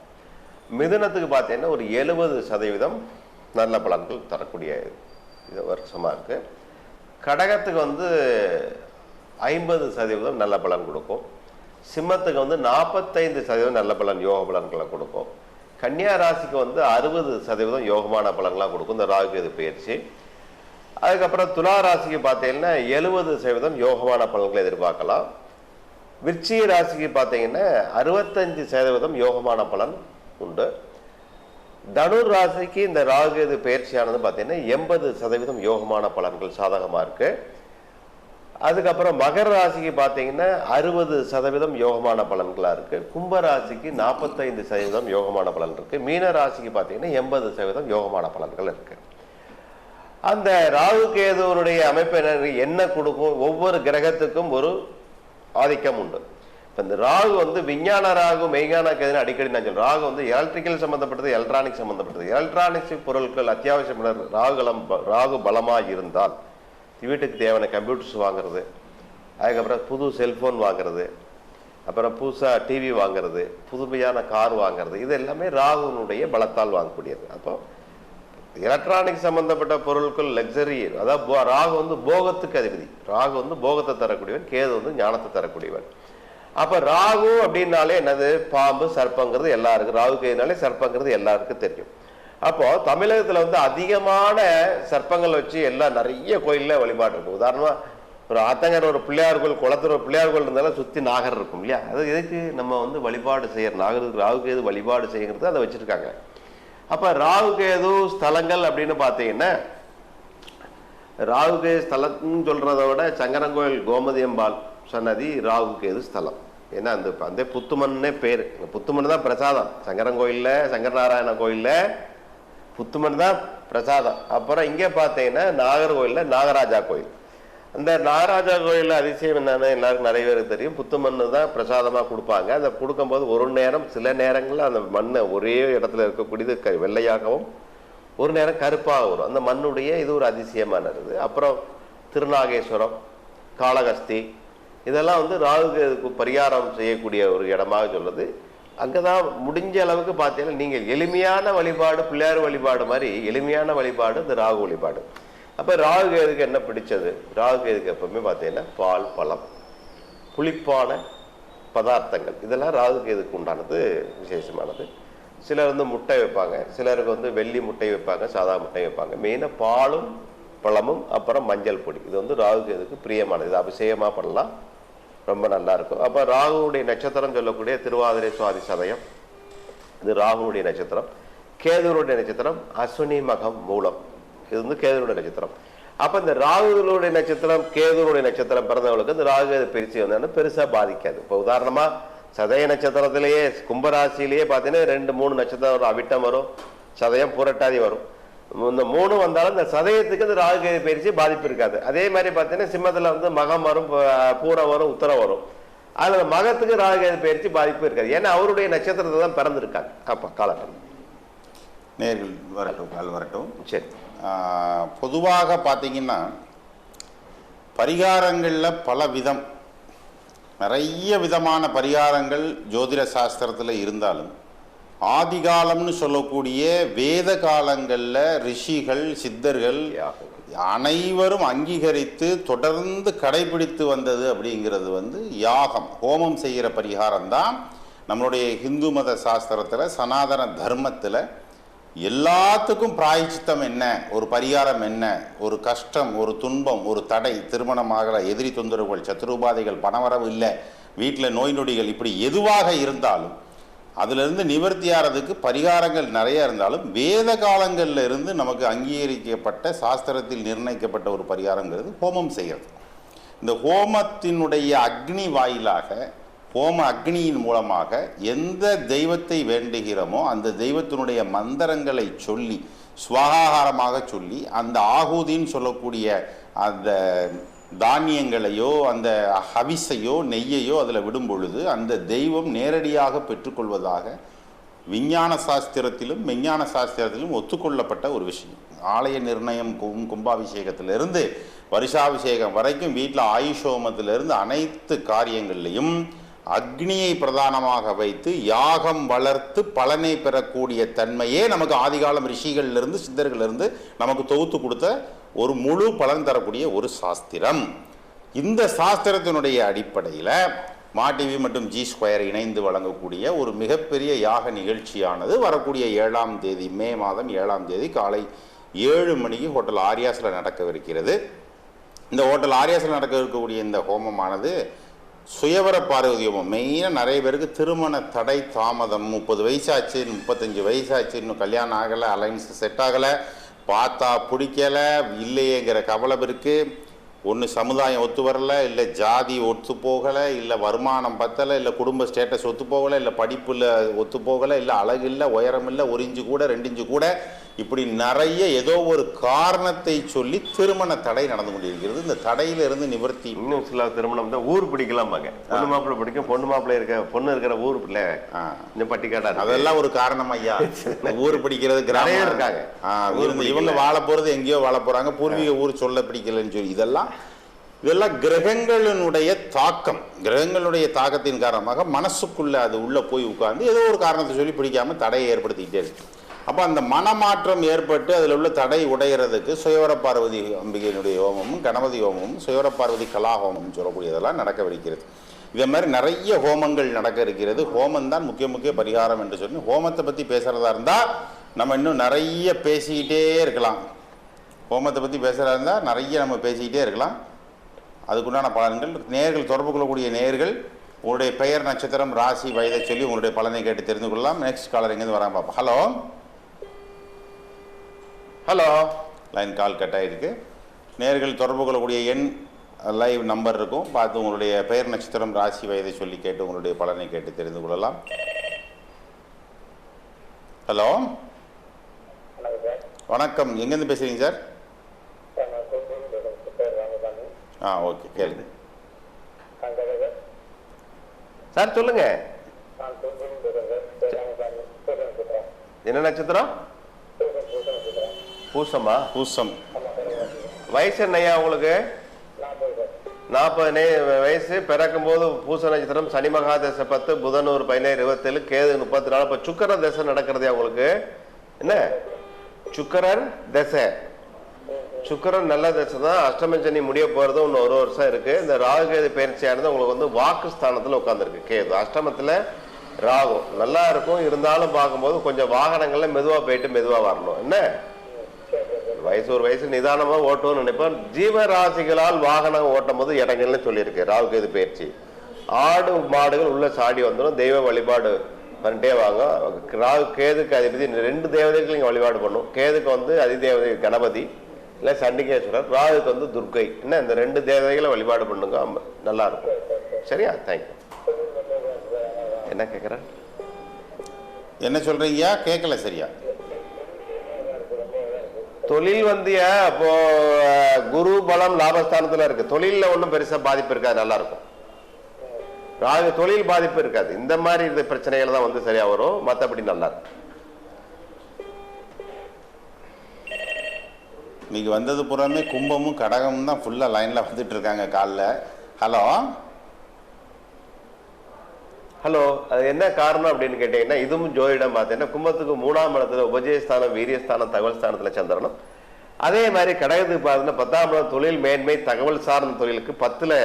மிதுனத்துக்கு பார்த்தீங்கன்னா ஒரு 70% நல்ல பலன்கள் தரக்கூடிய இது வருஷமாக இருக்குது. கடகத்துக்கு வந்து 50% நல்ல பலன் கொடுக்கும். சிம்மத்துக்கு வந்து 45% நல்ல பலன் யோக பலன்களை கொடுக்கும். கன்னியா ராசிக்கு வந்து 60% யோகமான பலன்களாக கொடுக்கும் இந்த ராகு கேது பயிற்சி. அதுக்கப்புறம் துலா ராசிக்கு பார்த்தீங்கன்னா 70% யோகமான பலன்களை எதிர்பார்க்கலாம். விருச்சிக ராசிக்கு பார்த்தீங்கன்னா 65% யோகமான பலன் உண்டு. தனுர் ராசிக்கு இந்த ராகு கேது பயிற்சியானது பார்த்தீங்கன்னா 80% யோகமான பலன்கள் சாதகமாக இருக்கு. அதுக்கப்புறம் மகர ராசிக்கு பார்த்தீங்கன்னா 60% யோகமான பலன்களாக இருக்கு. கும்ப ராசிக்கு 45% யோகமான பலன் இருக்கு. மீன ராசிக்கு பார்த்தீங்கன்னா 80% யோகமான பலன்கள் இருக்கு. அந்த ராகு கேதுவனுடைய அமைப்பு என்ன கொடுக்கும்? ஒவ்வொரு கிரகத்துக்கும் ஒரு ஆதிக்கம் உண்டு. இப்போ இந்த ராகு வந்து விஞ்ஞான ராகு மெய்ஞான கேதுன்னு அடிக்கடி நான் சொல்றேன். ராகு வந்து எலக்ட்ரிக்கல் சம்மந்தப்பட்டது, எலக்ட்ரானிக் சம்மந்தப்பட்டது. எலக்ட்ரானிக்ஸ் பொருட்கள் அத்தியாவசியம் ராகு பலமாக இருந்தால் வீட்டுக்கு தேவையான கம்ப்யூட்டர்ஸ் வாங்குறது, அதுக்கப்புறம் புது செல்ஃபோன் வாங்குறது, அப்புறம் புதுசாக டிவி வாங்குறது, புதுமையான கார் வாங்குறது, இது எல்லாமே ராகுனுடைய பலத்தால் வாங்கக்கூடியது. அப்போ எலக்ட்ரானிக் சம்பந்தப்பட்ட பொருட்கள் லக்ஸரி, அதாவது ராகு வந்து போகத்துக்கு அதிபதி. ராகு வந்து போகத்தை தரக்கூடியவன், கேது வந்து ஞானத்தை தரக்கூடியவன். அப்போ ராகு அப்படின்னாலே என்னது? பாம்பு, சர்ப்பங்கிறது எல்லாருக்கும், ராகு கேதுனாலே சர்ப்பங்கிறது எல்லாருக்கும் தெரியும். அப்போ தமிழகத்தில் வந்து அதிகமான சர்ப்பங்கள் வச்சு எல்லாம் நிறைய கோயிலில் வழிபாடு இருக்கும். உதாரணமாக ஒரு ஆத்தங்கர் ஒரு பிள்ளையார் கோயில், குளத்துல ஒரு பிள்ளையார் கோயில் இருந்தாலும் சுற்றி நாகர் இருக்கும் இல்லையா? அது எதுக்கு நம்ம வந்து வழிபாடு செய்யற நாகருக்கு ராகு கேது வழிபாடு செய்யறது அதை வச்சிருக்காங்க. அப்போ ராகு கேது ஸ்தலங்கள் அப்படின்னு பார்த்தீங்கன்னா ராகு கேது ஸ்தலம்னு சொல்றத விட சங்கரங்கோயில் கோமதியம்பாள் சன்னதி ராகு கேது ஸ்தலம். ஏன்னா அந்த புத்துமன்னே பேர். புத்துமன் தான் பிரசாதம். சங்கரங்கோயிலில், சங்கரநாராயண கோயிலில் புத்துமன் தான் பிரசாதம். அப்புறம் இங்கே பார்த்தீங்கன்னா நாகர்கோயிலில் நாகராஜா கோயில். அந்த நாகராஜா கோயிலில் அதிசயம் என்னன்னு எல்லாருக்கும் நிறைய பேருக்கு தெரியும். புத்துமண்ணு தான் பிரசாதமாக கொடுப்பாங்க. அதை கொடுக்கும்போது ஒரு நேரம் சில நேரங்களில் அந்த மண்ணை ஒரே இடத்துல இருக்கக்கூடியது வெள்ளையாகவும் ஒரு நேரம் கருப்பாக வரும். அந்த மண்ணுடைய இது ஒரு அதிசயமானது. அப்புறம் திருநாகேஸ்வரம், காளகஸ்தி, இதெல்லாம் வந்து ராகுக்கு பரிகாரம் செய்யக்கூடிய ஒரு இடமாக சொல்லுது. அங்கே தான் முடிஞ்ச அளவுக்கு பார்த்தீங்கன்னா நீங்கள் எளிமையான வழிபாடு, பிள்ளையார் வழிபாடு மாதிரி எளிமையான வழிபாடு இந்த ராகு வழிபாடு. அப்போ ராகு கேதுக்கு என்ன பிடிச்சது? ராகு கேதுக்கு எப்பவுமே பார்த்தீங்கன்னா பால், பழம், புளிப்பான பதார்த்தங்கள், இதெல்லாம் ராகு கேதுக்கு உண்டானது விசேஷமானது. சிலர் வந்து முட்டை வைப்பாங்க, சிலருக்கு வந்து வெள்ளி முட்டை வைப்பாங்க, சாதா முட்டை வைப்பாங்க. மெயினாக பாலும் பழமும் அப்புறம் மஞ்சள் பொடி, இது வந்து ராகு கேதுக்கு பிரியமானது. இது அபிஷேகமாக பண்ணலாம், ரொம்ப நல்லா இருக்கும். அப்போ ராகுனுடைய நட்சத்திரம் சொல்லக்கூடிய திருவாதிரை, சுவாதி, சதயம், இது ராகுனுடைய நட்சத்திரம். கேதுனுடைய நட்சத்திரம் அஸ்வினி, மகம், மூலம், இது வந்து கேதுனுடைய நட்சத்திரம். அப்போ இந்த ராகுனுடைய நட்சத்திரம், கேதுனுடைய நட்சத்திரம் பிறந்தவங்களுக்கு இந்த ராகு கேது பயிற்சி வந்தாலும் பெருசாக பாதிக்காது. இப்போ உதாரணமாக சதய நட்சத்திரத்திலேயே கும்பராசிலேயே பார்த்தீங்கன்னா 2-3 நட்சத்திரம் வரும். அவிட்டம் வரும், சதயம், புரட்டாதி வரும். இந்த 3 வந்தாலும் இந்த சதயத்துக்கு இந்த ராகு கேது பயிற்சி பாதிப்பு இருக்காது. அதே மாதிரி பார்த்தீங்கன்னா சிம்மத்தில் வந்து மகம் வரும், பூரம் வரும், உத்தரம் வரும். அதில் மகத்துக்கு ராகு கேது பயிற்சி பாதிப்பு இருக்காது. ஏன்னா அவருடைய நட்சத்திரத்தை தான் பிறந்திருக்காங்க. அப்போ காலகட்டம் நேர்கள் வரட்டும், கால் வரட்டும். சரி. பொதுவாக பார்த்தீங்கன்னா பரிகாரங்களில் பல விதம், நிறைய விதமான பரிகாரங்கள் ஜோதிட சாஸ்திரத்தில் இருந்தாலும் ஆதிகாலம்னு சொல்லக்கூடிய வேத காலங்களில் ரிஷிகள், சித்தர்கள் அனைவரும் அங்கீகரித்து தொடர்ந்து கடைபிடித்து வந்தது அப்படிங்கிறது வந்து யாகம், ஹோமம் செய்கிற பரிகாரம் தான். நம்மளுடைய இந்து மத சாஸ்திரத்தில், சனாதன தர்மத்தில் எல்லாத்துக்கும் பிராயச்சித்தம் என்ன, ஒரு பரிகாரம் என்ன, ஒரு கஷ்டம், ஒரு துன்பம், ஒரு தடை, திருமணமாக, எதிரி தொந்தரவுகள், சத்துருபாதைகள், பணவரவு இல்லை, வீட்டில் நோய் நொடிகள், இப்படி எதுவாக இருந்தாலும் அதிலிருந்து நிவர்த்தியாகிறதுக்கு பரிகாரங்கள் நிறைய இருந்தாலும் வேத காலங்களில் இருந்து நமக்கு அங்கீகரிக்கப்பட்ட, சாஸ்திரத்தில் நிர்ணயிக்கப்பட்ட ஒரு பரிகாரங்கிறது ஹோமம் செய்கிறது. இந்த ஹோமத்தினுடைய அக்னி வாயிலாக, ஹோம அக்னியின் மூலமாக எந்த தெய்வத்தை வேண்டுகிறோமோ அந்த தெய்வத்தினுடைய மந்திரங்களை சொல்லி, சுவாகாரமாக சொல்லி, அந்த ஆகுதின்னு சொல்லக்கூடிய அந்த தானியங்களையோ அந்த ஹவிஸையோ நெய்யையோ அதில் விடும் பொழுது அந்த தெய்வம் நேரடியாக பெற்றுக்கொள்வதாக விஞ்ஞான சாஸ்திரத்திலும் மெஞ்ஞான சாஸ்திரத்திலும் ஒத்துக்கொள்ளப்பட்ட ஒரு விஷயம். ஆலய நிர்ணயம் கும்பாபிஷேகத்திலிருந்து வருஷாபிஷேகம் வரைக்கும் வீட்டில் ஆயுஷோமத்திலிருந்து அனைத்து காரியங்கள்லையும் அக்னியை பிரதானமாக வைத்து யாகம் வளர்த்து பலனை பெறக்கூடிய தன்மையே நமக்கு ஆதிகாலம் ரிஷிகள்லேருந்து சித்தர்களிலிருந்து நமக்கு தொகுத்து கொடுத்த ஒரு முழு பலன் தரக்கூடிய ஒரு சாஸ்திரம். இந்த சாஸ்திரத்தினுடைய அடிப்படையில் மாடிவி மற்றும் ஜி ஸ்கொயர் இணைந்து வழங்கக்கூடிய ஒரு மிகப்பெரிய யாக நிகழ்ச்சியானது வரக்கூடிய 7ஆம் தேதி மே மாதம் 7ஆம் தேதி காலை 7 மணிக்கு ஹோட்டல் ஆரியாஸில் நடக்கவிருக்கிறது. இந்த ஹோட்டல் ஆரியாஸில் நடக்க இருக்கக்கூடிய இந்த ஹோமமானது சுயவர பார்வதி ஹோமம். மெயினாக நிறைய பேருக்கு திருமண தடை தாமதம், 30 வயசாச்சு 35 வயசாச்சு, இன்னும் கல்யாணம் ஆகலை, அலைன்ஸ் செட் ஆகலை, பார்த்தா பிடிக்கலை, இல்லையேங்கிற கவலை இருக்குது. ஒன்று சமுதாயம் ஒத்து வரலை, இல்லை ஜாதி ஒத்து போகலை, இல்லை வருமானம் பத்தலை, இல்லை குடும்ப ஸ்டேட்டஸ் ஒத்து போகலை, இல்லை படிப்பில் ஒத்து போகலை, இல்லை அழகு இல்லை, உயரம் இல்லை, 1 இன்ச்சு கூட 2 இன்ச்சு கூட, இப்படி நிறைய ஏதோ ஒரு காரணத்தை சொல்லி திருமண தடை நடந்து கொண்டிருக்கிறது. இந்த தடையிலிருந்து நிவர்த்தி. இன்னும் சில திருமணம் தான் ஊர் பிடிக்கலாம்பாங்க. பொண்ணு மாப்பிள்ளை பிடிக்கும், பொண்ணு மாப்பிள்ளை இருக்க பொண்ணு இருக்கிற ஊர் பிள்ளை இன்னும் பட்டிக்காடா, அதெல்லாம் ஒரு காரணம் ஐயா. ஊர் பிடிக்கிறது கிராமம் இருக்காங்க, இவங்க வாழ போறது எங்கேயோ வாழ போறாங்க, பூர்வீக ஊர் சொல்ல பிடிக்கலன்னு சொல்லி இதெல்லாம் கிரகங்களினுடைய தாக்கம். கிரகங்களுடைய தாக்கத்தின் காரணமாக மனசுக்குள்ள அது உள்ள போய் உட்கார்ந்து ஏதோ ஒரு காரணத்தை சொல்லி பிடிக்காம தடையை ஏற்படுத்திக்கிட்டே இருக்கு. அப்போ அந்த மனமாற்றம் ஏற்பட்டு அதில் உள்ள தடை உடைகிறதுக்கு சுயவர பார்வதி அம்பிகையினுடைய ஹோமமும் கணபதி ஹோமமும் சுயவர பார்வதி கலா ஹோமம் சொல்லக்கூடியதெல்லாம் நடக்கவிருக்கிறது. இதே மாதிரி நிறைய ஹோமங்கள் நடக்க இருக்கிறது. ஹோமம் தான் முக்கிய பரிகாரம் என்று சொல்லி ஹோமத்தை பற்றி பேசுகிறதா இருந்தால் நம்ம இன்னும் நிறைய பேசிக்கிட்டே இருக்கலாம். ஹோமத்தை பற்றி பேசுகிறதா இருந்தால் நிறைய நம்ம பேசிக்கிட்டே இருக்கலாம். அதுக்குண்டான பலன்கள் நேர்கள் தொடர்பு கொள்ளக்கூடிய நேர்கள் உங்களுடைய பெயர், நட்சத்திரம், ராசி, வயதை சொல்லி உங்களுடைய பலனை கேட்டு தெரிந்து கொள்ளலாம். நெக்ஸ்ட் காலர் எங்கேருந்து வராங்க பாப்பா. Hello hello, line call cut ஆகிருக்கு. நேர்கள் தொடர்பு கொள்ளக்கூடிய எண் லைவ் நம்பர் இருக்கும், பார்த்து உங்களுடைய பெயர், நட்சத்திரம், ராசி, வயதை சொல்லி கேட்டு உங்களுடைய பலனை கேட்டு தெரிந்து கொள்ளலாம். ஹலோ வணக்கம், எங்கேருந்து பேசுகிறீங்க சார்? ஓகே, கேளுங்க சார், சொல்லுங்க. என்ன நட்சத்திரம்? பூசமா? பூசம். வயசு என்னையா உங்களுக்கு? 40 வயசு. பிறக்கும் போது பூச நட்சத்திரம், சனி மகா தசை 10, புதன் ஒரு 17, 27, கேது 34. இப்போ சுக்கரன் தசை நடக்கிறதே உங்களுக்கு என்ன? சுக்கரன் தசை. சுக்கரன் நல்ல தசை தான். அஷ்டம சனி முடிய போகிறது இன்னும் 1 வருஷம் இருக்குது. இந்த ராகு கேது பயிற்சியானது உங்களுக்கு வந்து வாக்கு ஸ்தானத்தில் உட்காந்துருக்கு. கேது அஷ்டமத்தில், ராகு நல்லா இருக்கும். இருந்தாலும் பார்க்கும்போது கொஞ்சம் வாகனங்கள்ல மெதுவாக போயிட்டு மெதுவாக வரணும். என்ன ஒரு வயசு நிதானமாக ஓட்டணும்னு நினைப்பேன். ஜீவராசிகளால் வாகனம் ஓட்டும் போது இடங்கள்னு சொல்லியிருக்கு ராகு கேது பயிற்சி. ஆடு மாடுகள் உள்ள சாடி வந்துடும். தெய்வ வழிபாடு பண்ணிட்டே வாங்க. ராகு கேதுக்கு அதிபதி 2 தேவதைகள் நீங்கள் வழிபாடு பண்ணும். கேதுக்கு வந்து அதிதேவதை கணபதி இல்லை சண்டிகேஸ்வரர், ராகுக்கு வந்து துர்க்கை. என்ன இந்த 2 தேவதைகளை வழிபாடு பண்ணுங்க, நல்லா இருக்கும். சரியா? தேங்க்யூ. என்ன கேட்குற? என்ன சொல்றீங்க? கேட்கல சரியா. தொழில் வந்து அப்போ குரு பலம் லாபஸ்தானத்துல இருக்கு. தொழில ஒன்றும் பெருசா பாதிப்பு இருக்காது, நல்லா இருக்கும். ராகு தொழில் பாதிப்பு இருக்காது. இந்த மாதிரி பிரச்சனைகள் தான் வந்து சரியா வரும், மற்றபடி நல்லா இருக்கும். இன்னைக்கு வந்தது புறமே கும்பமும் கடகமும் தான் ஃபுல்லா லைன்ல வந்துட்டு இருக்காங்க காலில். ஹலோ ஹலோ, அது என்ன காரணம் அப்படின்னு கேட்டீங்கன்னா, இதுவும் ஜோதிடம் பார்த்தீங்கன்னா கும்பத்துக்கு 3ஆம் இடத்துல உபஜயஸ்தானம், வீரியஸ்தானம், தகவல் ஸ்தானத்துல சந்திரனும். அதே மாதிரி கடகத்துக்கு பார்த்தீங்கன்னா 10ஆம் இடம் தொழில் மேன்மை, தகவல் சார்ந்த தொழிலுக்கு 10ல்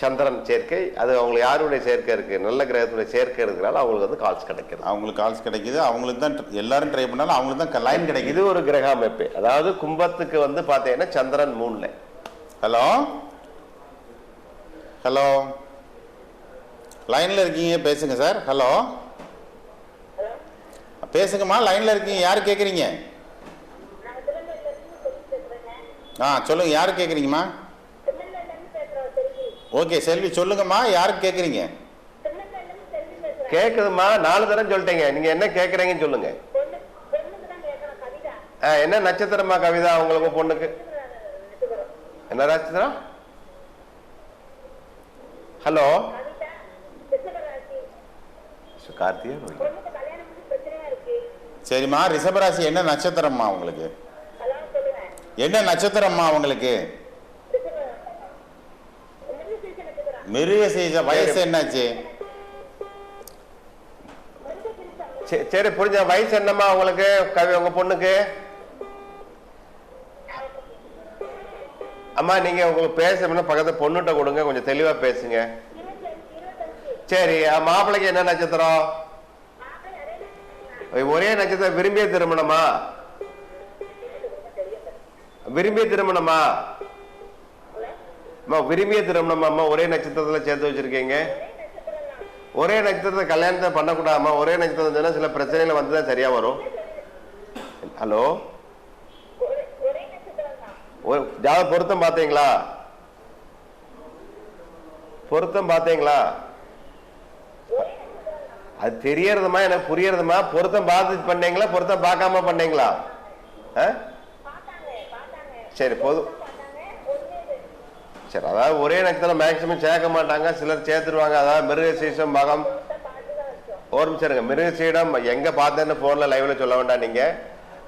சந்திரன் சேர்க்கை. அது அவங்களுக்கு யாருடைய சேர்க்கை இருக்கு? நல்ல கிரகத்துடைய சேர்க்கை இருக்கிறனால அவங்களுக்கு வந்து கால்ஸ் கிடைக்குது. அவங்களுக்கு கால்ஸ் கிடைக்குது. அவங்களுக்கு தான் எல்லாரும் ட்ரை பண்ணாலும் அவங்களுக்கு தான் லைன் கிடைக்குது. இது ஒரு கிரக அமைப்பு. அதாவது கும்பத்துக்கு வந்து பார்த்தீங்கன்னா சந்திரன் 3ல். ஹலோ ஹலோ, லைன்ல இருக்கீங்க, பேசுங்க சார். ஹலோ பேசுங்கம்மா, லைன்ல இருக்கீங்க. யாரு கேட்குறீங்க? சொல்லுங்க, யாரு கேட்குறீங்கம்மா? ஓகே செல்வி, சொல்லுங்கம்மா, யாருக்கு கேட்குறீங்க? கேட்குதுமா, 4 தரம் சொல்லிட்டீங்க. நீங்க என்ன கேட்குறீங்கன்னு சொல்லுங்க. என்ன நட்சத்திரமா கவிதா உங்களுக்கு பொண்ணுக்கு? என்ன நட்சத்திரம்? ஹலோ கார்த்திகா சரிம்மா, ரிஷபராசி என்ன நட்சத்திரம்மா உங்களுக்கு? என்ன நட்சத்திரம்மா உங்களுக்கு? மிருகசீரிஷ. வயசு என்னாச்சு? சரி புரிஞ்ச. வயசு என்னம்மா உங்களுக்கு? உங்க பொண்ணுக்கு? அம்மா நீங்க உங்களுக்கு பேசணும்னா பக்கத்துல பொண்ணுகிட்ட கொடுங்க, கொஞ்சம் தெளிவா பேசுங்க. சரி, மாப்பிள்ளைக்கு என்ன நட்சத்திரம்? ஒரே நட்சத்திரம். விரும்பிய திருமணமா? விரும்பிய திருமணமா? விரும்பிய திருமணமா? ஒரே நட்சத்திரத்துல சேர்த்து வச்சிருக்கீங்க. ஒரே நட்சத்திரத்தை கல்யாணத்தை பண்ணக்கூடாதுமா. ஒரே நட்சத்திரம் சில பிரச்சனைகள் வந்துதான் சரியா வரும். ஹலோ, ஜாத பொருத்தம் பார்த்தீங்களா? பொருத்தம் பார்த்தீங்களா? அது தெரியறதுமா, எனக்கு புரியறதுமா. பொருத்தம் பார்த்து பண்ணீங்களா, பொருத்தம் பார்க்காம பண்ணீங்களா? சரி போதும். சரி, அதாவது ஒரே நட்சத்திரம் மேக்சிமம் சேர்க்க மாட்டாங்க, சிலர் சேர்த்துருவாங்க. அதாவது மிருகசீரிஷம் மகம். ஒரு நிமிஷம் இருங்க. மிருகசீடம் எங்க பார்த்தேன்னு போன்ல லைவ்ல சொல்ல வேண்டாம் நீங்க.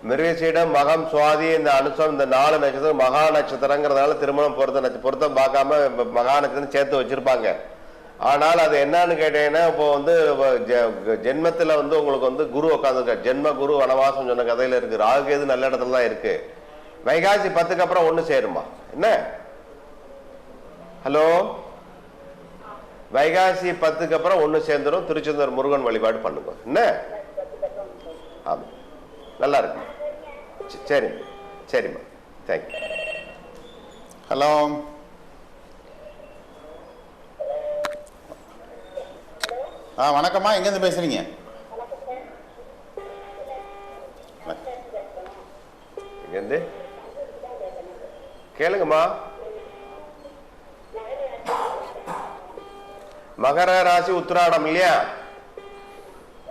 மிருகசீடம் மகம் சுவாதி இந்த அனுசம் இந்த 4 நட்சத்திரம் மகா நட்சத்திரங்கிறதுனால திருமணம் பொருத்தம் பார்க்காம மகா நட்சத்திரம் சேர்த்து வச்சிருப்பாங்க. ஆனால் அது என்னன்னு கேட்டீங்கன்னா, இப்போ வந்து ஜென்மத்துல வந்து உங்களுக்கு வந்து குரு உட்காந்துருக்க, ஜென்ம குரு வனவாசம் சொன்ன கதையில இருக்கு. ராகுகேது நல்ல இடத்துல தான் இருக்கு. வைகாசி 10க்கு அப்புறம் ஒண்ணு சேருமா என்ன? ஹலோ, வைகாசி 10க்கு அப்புறம் ஒண்ணு சேர்ந்துடும். திருச்செந்தூர் முருகன் வழிபாடு பண்ணுங்க என்ன? ஆமா, நல்லா இருக்கு. சரி சரிம்மா, தேங்க்யூ. ஹலோ, வணக்கம்மா. எங்கேருந்து பேசுறீங்க? எங்கேருந்து கேளுங்கம்மா. மகர ராசி உத்திராடம் இல்லையா?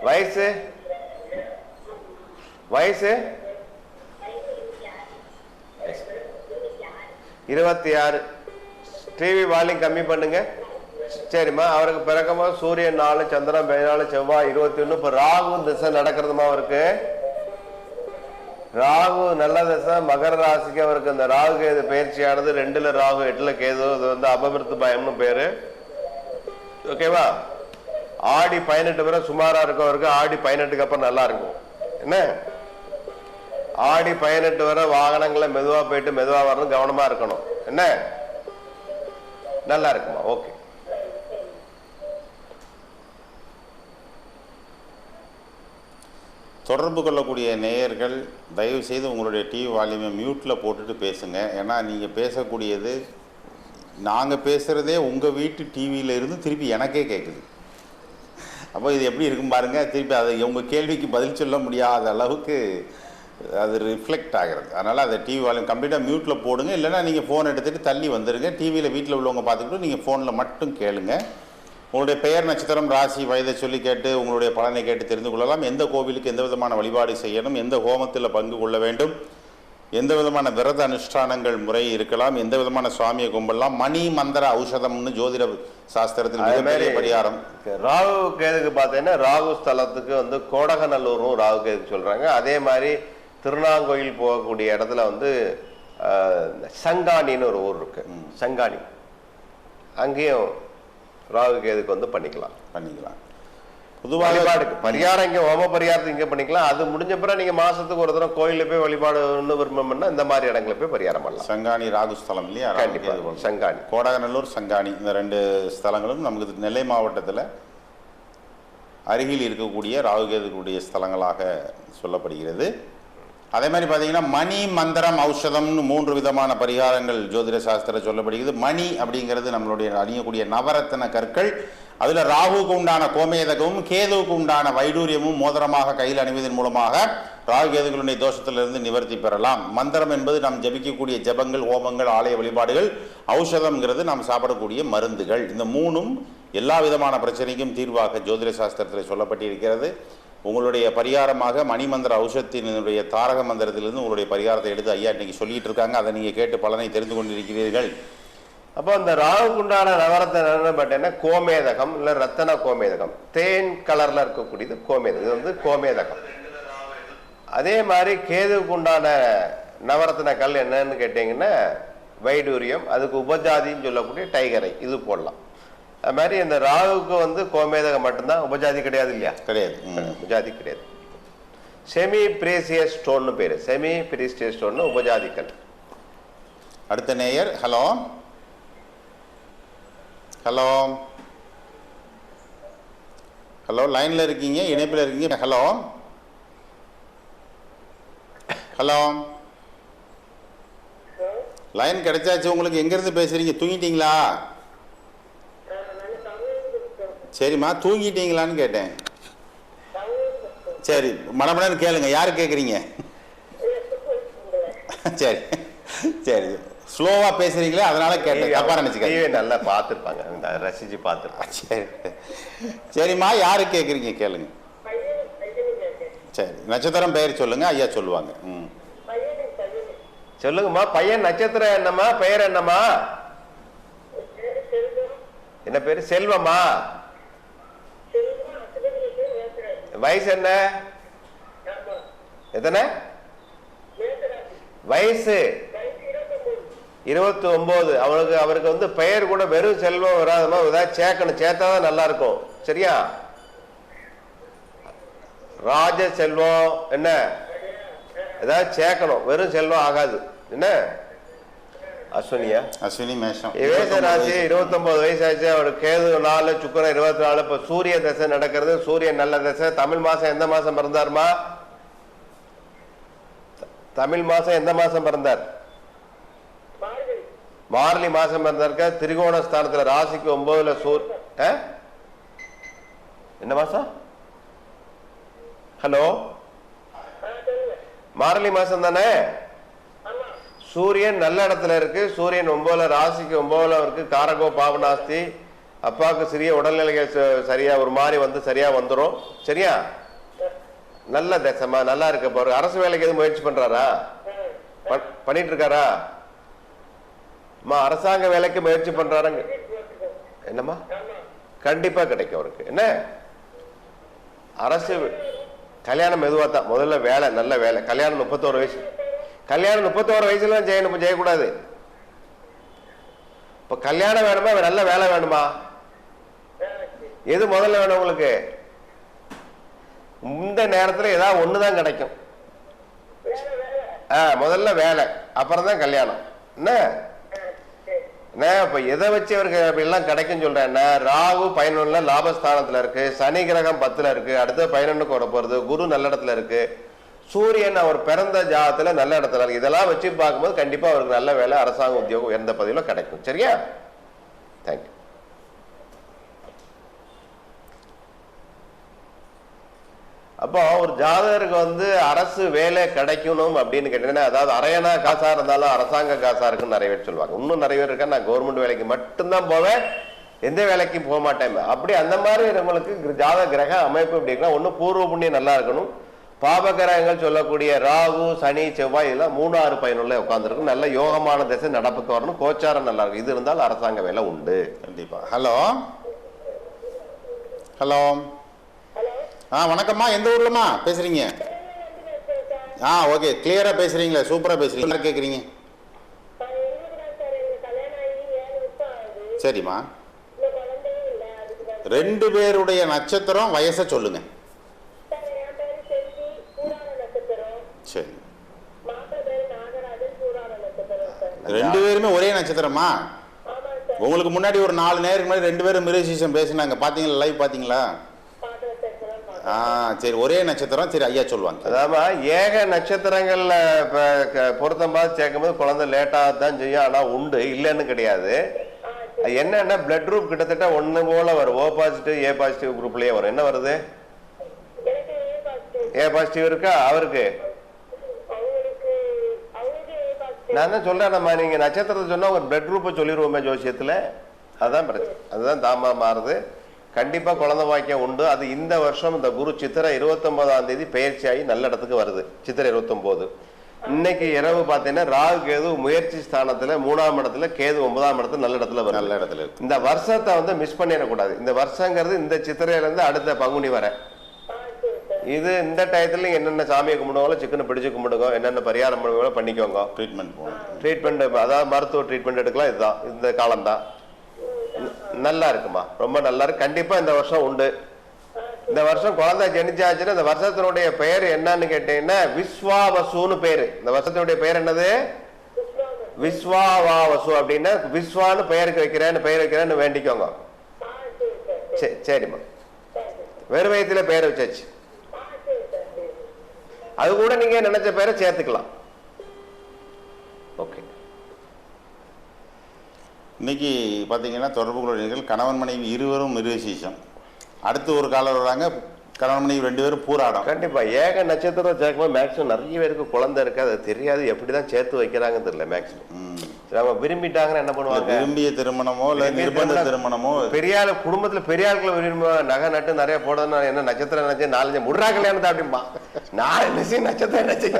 வயசு வயசு 26. டிவி வால்யூம் கம்மி பண்ணுங்க. சரிம்மா. அவருக்கு பிறக்கமா சூரியன் 4, சந்திரன் 14, செவ்வாய் 21. இப்ப ராகு திசை நடக்கிறதுமா அவருக்கு. ராகு நல்ல திசை. மகர ராசிக்கு அவருக்கு இந்த ராகு கேது பயிற்சியானது 2ல ராகு 8ல கேது. இது வந்து அபவிருத்து பயம்னு பேரு. ஓகேவா? ஆடி 18 வரை சுமாரா இருக்கவருக்கு ஆடி 18க்கு அப்புறம் நல்லா இருக்கும் என்ன? ஆடி 18 வரை வாகனங்களை மெதுவா போயிட்டு மெதுவா வரணும், கவனமா இருக்கணும் என்ன? நல்லா இருக்குமா? ஓகே. தொடர்பு கொள்ளக்கூடிய நேயர்கள் தயவு செய்து உங்களுடைய டிவி வால்யூமை மியூட்டில் போட்டுட்டு பேசுங்க. ஏன்னா நீங்கள் பேசக்கூடியது நாங்கள் பேசுகிறதே உங்கள் வீட்டு டிவியில் இருந்து திருப்பி எனக்கே கேட்குது. அப்போ இது எப்படி இருக்கும் பாருங்கள். திருப்பி அதை உங்கள் கேள்விக்கு பதில் சொல்ல முடியாத அளவுக்கு அது ரிஃப்ளெக்ட் ஆகிறது. அதனால் அதை டிவி வால்யூம் கம்ப்ளீட்டாக மியூட்டில் போடுங்க. இல்லைனா நீங்கள் ஃபோன் எடுத்துகிட்டு தள்ளி வந்துடுங்க. டிவியில் வீட்டில் உள்ளவங்க பார்த்துக்கிட்டு நீங்கள் ஃபோனில் மட்டும் கேளுங்க. உங்களுடைய பெயர், நட்சத்திரம், ராசி, வயதை சொல்லி கேட்டு உங்களுடைய பலனை கேட்டு தெரிந்து கொள்ளலாம். எந்த கோவிலுக்கு எந்த விதமான வழிபாடு செய்யணும், எந்த ஹோமத்தில் பங்கு கொள்ள வேண்டும், எந்த விதமான விரத அனுஷ்டானங்கள் முறை இருக்கலாம், எந்த விதமான சுவாமியை கும்பிடலாம், மணி மந்திர ஔஷதம்னு ஜோதிட சாஸ்திரத்தில் மிகப்பெரிய பரிகாரம். ராகு கேதுக்கு பார்த்தீங்கன்னா ராகு ஸ்தலத்துக்கு வந்து கோடகநல்லூரும் ராகு கேதுக்கு சொல்றாங்க. அதே மாதிரி திருநாங்கோயில் போகக்கூடிய இடத்துல வந்து சங்காணின்னு ஒரு ஊர் இருக்கு. சங்காணி அங்கேயும் ராகு கேதுக்கு வந்து பண்ணிக்கலாம். பொதுவாக பரிகாரம் இங்கே ஹோம பரிகாரத்துக்கு இங்கே பண்ணிக்கலாம். அது முடிஞ்ச பிறகு நீங்கள் மாசத்துக்கு ஒரு தடவை கோயிலில் போய் வழிபாடு விரும்பம் பண்ணால் இந்த மாதிரி இடங்களை போய் பரிகாரம் பண்ணலாம். சங்காணி ராகுஸ்தலம் இல்லையா? கண்டிப்பாக. சங்காணி, கோடகநல்லூர், சங்காணி இந்த 2 ஸ்தலங்களும் நமக்கு நெல்லை மாவட்டத்தில் அருகில் இருக்கக்கூடிய ராகுகேதுக்குடைய ஸ்தலங்களாக சொல்லப்படுகிறது. அதே மாதிரி பார்த்தீங்கன்னா மணி மந்திரம் ஔஷதம்னு 3 விதமான பரிகாரங்கள் ஜோதிட சாஸ்திரம் சொல்லப்படுகிறது. மணி அப்படிங்கிறது நம்மளுடைய அணியக்கூடிய நவரத்தின கற்கள். அதில் ராகுக்கு உண்டான கோமேதகமும் கேதுவுக்கு உண்டான வைடூரியமும் மோதிரமாக கையில் அணிவதன் மூலமாக ராகு கேதுகளுடைய தோஷத்திலிருந்து நிவர்த்தி பெறலாம். மந்திரம் என்பது நாம் ஜபிக்கக்கூடிய ஜபங்கள், ஹோமங்கள், ஆலய வழிபாடுகள். ஔஷதம்ங்கிறது நாம் சாப்பிடக்கூடிய மருந்துகள். இந்த 3ம் எல்லா விதமான பிரச்சனைக்கும் தீர்வாக ஜோதிட சாஸ்திரத்தில் சொல்லப்பட்டிருக்கிறது. உங்களுடைய பரிகாரமாக மணிமந்திர ஔஷத்தினுடைய தாரக மந்திரத்திலிருந்து உங்களுடைய பரிகாரத்தை எடுத்து ஐயா இன்னைக்கு சொல்லிட்டு இருக்காங்க. அதை நீங்கள் கேட்டு பலனை தெரிந்து கொண்டிருக்கிறீர்கள். அப்போ அந்த ராகுக்குண்டான நவரத்தினம் என்ன பார்த்தீங்கன்னா கோமேதகம் இல்லை ரத்தன கோமேதகம், தேன் கலர்ல இருக்கக்கூடியது கோமேதகம். இது வந்து கோமேதகம். அதே மாதிரி கேதுவுக்கு உண்டான நவரத்தின கல் என்னன்னு கேட்டீங்கன்னா வைடூரியம், அதுக்கு உபஜாதின்னு சொல்லக்கூடிய டைகரை, இது போடலாம். அது மாதிரி இந்த ராகுக்கு வந்து கோமேதகம் மட்டும்தான், உபஜாதி கிடையாது இல்லையா? கிடையாது, உபஜாதி கிடையாது. செமி பிரேசியஸ் ஸ்டோன்னு பேரு, செமி பிரேசியஸ் ஸ்டோன் உபஜாதி கல். அடுத்த நேயர். ஹலோ ஹலோ ஹலோ, லைன்ல இருக்கீங்க, இணைப்பில் இருக்கீங்க. ஹலோ ஹலோ, லைன் கிடைச்சாச்சு உங்களுக்கு. எங்கிருந்து பேசுறீங்க? தூங்கிட்டீங்களா? சரிம்மா, தூங்கிட்டீங்களான்னு கேட்டேன். சரி, மடமடன்னு கேளுங்க. யாரு கேட்குறீங்க? சரி சரி, ஸ்லோவா பேசுறீங்களே அதனால கேட்டேன், தப்பா நினைச்சுக்க. நல்லா பார்த்துருப்பாங்க, ரசிச்சு பார்த்துருப்பாங்க. சரி சரிம்மா, யாரு கேட்குறீங்க கேளுங்க. சரி, நட்சத்திரம் பெயர் சொல்லுங்க, ஐயா சொல்லுவாங்க. சொல்லுங்கம்மா. பையன் நட்சத்திரம் என்னம்மா, பெயர் என்னம்மா? என்ன பேரு? செல்வமா? வயசு என்ன? எத்தனை வயசு? 29. அவருக்கு வந்து பெயர் கூட வெறும் செல்வம் வராதமா, ஏதாவது சேர்க்கணும், சேர்த்தாதான் நல்லா இருக்கும். சரியா? ராஜ செல்வம் என்ன, ஏதாவது சேர்க்கணும், வெறும் செல்வம் ஆகாது. என்ன? அஸ்வினியா? அஸ்வினி மேஷம். ராசி 29 வயசு ஆச்சு. அவருக்கு கேது 4, சுக்கிரன் 24. இப்ப சூரிய தசை நடக்கிறது. சூரியன் நல்ல தசை. தமிழ் மாசம் எந்த மாசம் பிறந்தாருமா? தமிழ் மாசம் எந்த மாசம் பிறந்தார்? மார்கழி மாசம் பிறந்தாருக்க. திரிகோண ஸ்தானத்துல ராசிக்கு 9ல என்ன மாசம்? ஹலோ, மார்கழி மாசம் தானே? சூரியன் நல்ல இடத்துல இருக்கு. சூரியன் 9ல, ராசிக்கு 9ல இருக்கு. காரகோ பாவனாஸ்தி. அப்பாவுக்கு சிறிய உடல்நிலைகள் சரியா ஒரு மாதிரி வந்து சரியா வந்துடும். சரியா? நல்ல தசமா, நல்லா இருக்க போற. அரசு வேலைக்கு எதுவும் முயற்சி பண்றாரா? பண்ணிட்டு இருக்காரா? அரசாங்க வேலைக்கு முயற்சி பண்றாருங்க. என்னம்மா? கண்டிப்பா கிடைக்கும் அவருக்கு. என்ன? அரசு கல்யாணம் மெதுவா தான். முதல்ல வேலை, நல்ல வேலை. கல்யாணம் 31 வயசு. கல்யாணம் 31 வயசுல செய்யணும், செய்யக்கூடாது. இப்ப கல்யாணம் வேணுமா, நல்ல வேலை வேணுமா? எது முதல்ல வேணும் உங்களுக்கு? இந்த நேரத்துல ஏதாவது ஒண்ணுதான் கிடைக்கும். முதல்ல வேலை, அப்புறம் தான் கல்யாணம். என்ன? இப்ப எதை வச்சு அவருக்கு எல்லாம் கிடைக்கும் சொல்றேன்னா, ராகு 11ல லாபஸ்தானத்துல இருக்கு. சனி கிரகம் 10ல இருக்கு. அடுத்து 11க்கு வர போறது. குரு நல்ல இடத்துல இருக்கு. சூரியன் அவர் பிறந்த ஜாதத்துல நல்ல இடத்துல இருக்கு. இதெல்லாம் வச்சு பார்க்கும்போது கண்டிப்பா அவருக்கு நல்ல வேலை, அரசாங்க உத்தியோகம் எந்த பதவியில கிடைக்கும். சரியா? தேங்க்யூ. அப்போ ஒரு ஜாதகருக்கு வந்து அரசு வேலை கிடைக்கணும் அப்படின்னு கேட்டீங்கன்னா, அதாவது அரையணா காசா இருந்தாலும் அரசாங்க காசா இருக்குன்னு நிறைய பேர் சொல்லுவாங்க. இன்னும் நிறைய பேர் இருக்கா, நான் கவர்மெண்ட் வேலைக்கு மட்டும்தான் போவேன், எந்த வேலைக்கும் போக மாட்டேன். அப்படி அந்த மாதிரி உங்களுக்கு ஜாதக கிரக அமைப்பு இப்படி இருக்கலாம். ஒன்றும் பூர்வ புண்ணியம் நல்லா இருக்கணும். பாபகிரகங்கள் சொல்லக்கூடிய ராகு, சனி, செவ்வாய் இதெல்லாம் 3, 6 11 உட்காந்துருக்கும். நல்ல யோகமான திசை நடப்புக்கு வரணும். கோச்சாரம் நல்லா இருக்கும். இது இருந்தால் அரசாங்க வேலை உண்டு. கண்டிப்பா. ஹலோ ஹலோ, வணக்கம்மா. எந்த ஊர்லம்மா பேசுறீங்க? ஓகே, கிளியரா பேசுறீங்களா? சூப்பரா பேசுறீங்க. கேக்குறீங்க? சரிம்மா. 2 பேருடைய நட்சத்திரம், வயசை சொல்லுங்க. சரி, 2 பேருமே ஒரே நட்சத்திரமா? உங்களுக்கு முன்னாடி ஒரு 4 நேருக்கு முன்னாடி 2 பேரும் மிருகசீசம் பேசினாங்க, பாத்தீங்களா? லைவ் பாத்தீங்களா? சரி, ஒரே நட்சத்திரம். சரி, ஐயா சொல்லுவாங்க. அதாவது ஏக நட்சத்திரங்கள்ல பொருத்தம் பார்த்து சேர்க்கும் போது குழந்தை லேட்டா தான் செய்யும். ஆனா உண்டு, இல்லைன்னு கிடையாது. என்னன்னா பிளட் குரூப் கிட்டத்தட்ட ஒண்ணு போல வரும். O பாசிட்டிவ், A பாசிட்டிவ் குரூப்லயே வரும். என்ன வருது? A பாசிட்டிவ் இருக்கா அவருக்கு? நான் தான் சொல்றேன், நம்ம நீங்க நட்சத்திரத்தை சொன்னா ஒரு பிளட் குரூப்பை சொல்லிடுவோமே ஜோசியத்துல. அதுதான் பிரச்சனை. அதுதான் தாமா மாறுது. கண்டிப்பா குழந்தை வாக்கியம் உண்டு. அது இந்த வருஷம் இந்த குரு சித்திரை 29ஆம் தேதி பெயர்ச்சியாகி நல்ல இடத்துக்கு வருது. சித்திரை 29. இன்னைக்கு இரவு பார்த்தீங்கன்னா ராகு கேது முயற்சி ஸ்தானத்துல 3ஆம் இடத்துல, கேது 9ஆம் இடத்துல நல்ல இடத்துல வரும். நல்ல இடத்துல இருக்கு. இந்த வருஷத்தை வந்து மிஸ் பண்ணிடக்கூடாது. இந்த வருஷங்கிறது இந்த சித்திரையில இருந்து அடுத்த பங்குனி வரை. இது இந்த டயத்துல நீங்க என்னென்ன சாமியை கும்பிடுவாங்களோ சிக்கனை பிடிச்சு கும்பிடுங்க, என்னென்ன பரிகாரம் பண்ணுவாங்களோ பண்ணிக்கோங்க. ட்ரீட்மெண்ட் அதாவது மருத்துவ ட்ரீட்மெண்ட் எடுக்கலாம். இதுதான் இந்த காலம்தான். நல்லா இருக்குமா, ரொம்ப நல்லா இருக்கு. கண்டிப்பா இந்த வருஷம் உண்டு. இந்த வருஷம் குழந்தை ஜனிச்சாச்சுன்னா இந்த வருஷத்தினுடைய பெயர் என்னன்னு கேட்டீங்கன்னா விஸ்வாவசுன்னு பேரு. இந்த வருஷத்தினுடைய பெயர் என்னது? விஸ்வாவாவசு. அப்படின்னா விஸ்வான்னு பெயருக்கு வைக்கிறேன்னு வேண்டிக்கோங்க. சரிம்மா, வெறும் வயத்துல பெயர் வச்சாச்சு. அது கூட நீங்க நினைச்ச பேரை சேர்த்துக்கலாம். ஓகே. இன்னைக்கு பார்த்தீங்கன்னா தொடர்பு கொள்வீர்கள் கணவன் மனைவி இருவரும் நிர்விசேஷம். அடுத்து ஒரு காலம் வராங்க, கணவன் மனைவி 2 பேரும் பூராடம். கண்டிப்பா ஏக நட்சத்திரம் சேர்க்கும்போது மேக்ஸிமம் நிறைய பேருக்கு குழந்தை இருக்கு, அது தெரியாது, எப்படிதான் சேர்த்து வைக்கிறாங்கன்னு தெரியல. மேக்ஸிமம் அவங்க விரும்பிட்டாங்கன்னா என்ன பண்ணுவாங்க? விரும்பிய திருமணமோ இல்லை நிர்பந்த திருமணமோ. பெரிய ஆள் குடும்பத்துல பெரிய ஆட்களை விரும்புவாங்க. நகை நட்டு நிறைய போடுறதுனா என்ன நட்சத்திரம் நினைச்சு 4-5 முட்ரா கல்யாணத்தை அப்படிம்பா. நான் என்ன நட்சத்திரம் நினைச்சு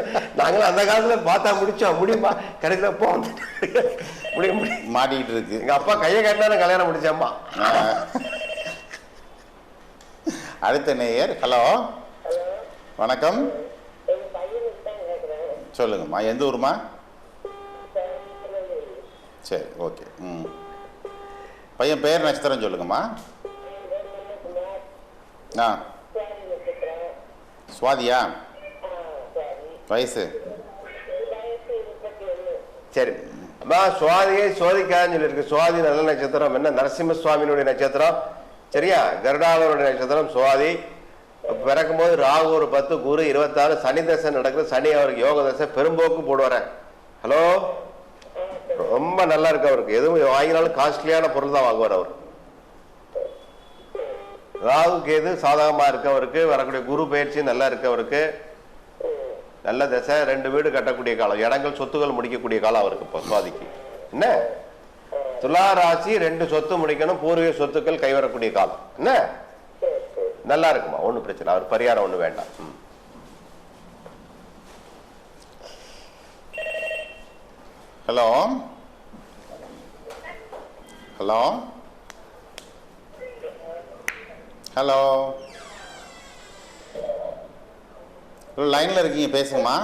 நாங்களும் அந்த காலத்துல பார்த்தா முடிச்சோம் முடியுமா கடைசியில போ முடிய மாட்டிக்கிட்டு இருக்கு. எங்க அப்பா கையை கட்டினாலும் கல்யாணம் முடிச்சாம்மா. அடுத்த நேயர். ஹலோ, வணக்கம். சொல்லுங்கம்மா, எந்த ஊருமா? சரி, ஓகே. பையன் பேர் நட்சத்திரம் சொல்லுங்கம்மா. ஆ, சுவாதியா? வயசு? சரி அம்மா, சுவாதியை சோதிக்காதுன்னு சொல்லியிருக்கு. சுவாதி நல்ல நட்சத்திரம். என்ன? நரசிம்ம சுவாமியினுடைய நட்சத்திரம். சரியா? கருடாளருடைய நட்சத்திரம் சுவாதி. பிறக்கும் போது ராகு ஒரு 10, குரு 26, சனி தசை நடக்குது. சனி அவருக்கு யோக தசை, பெரும்போக்கு போடுவார். ஹலோ, ரொம்ப நல்லா இருக்கு அவருக்கு. எதுவும் வாங்கினாலும் காஸ்ட்லியான பொருள் தான் வாங்குவார் அவர். ராகு கேது சாதகமா இருக்கவருக்கு, வரக்கூடிய குரு பயிற்சி நல்லா இருக்கவருக்கு, நல்ல தசை. 2 வீடு கட்டக்கூடிய காலம், இடங்கள் சொத்துக்கள் முடிக்கக்கூடிய காலம் அவருக்கு இப்போ சுவாதிக்கு. என்ன? துலா ராசி 2 சொத்து முடிக்கணும், பூர்வீக சொத்துக்கள் கைவரக்கூடிய காலம். என்ன? நல்லா இருக்குமா, ஒன்றும் பிரச்சனை. அவர் பரிகாரம் ஒண்ணு வேண்டாம். ஹலோ, ஹலோ, ஹலோ, லைன்ல இருக்கீங்க, பேசுங்கம்மா.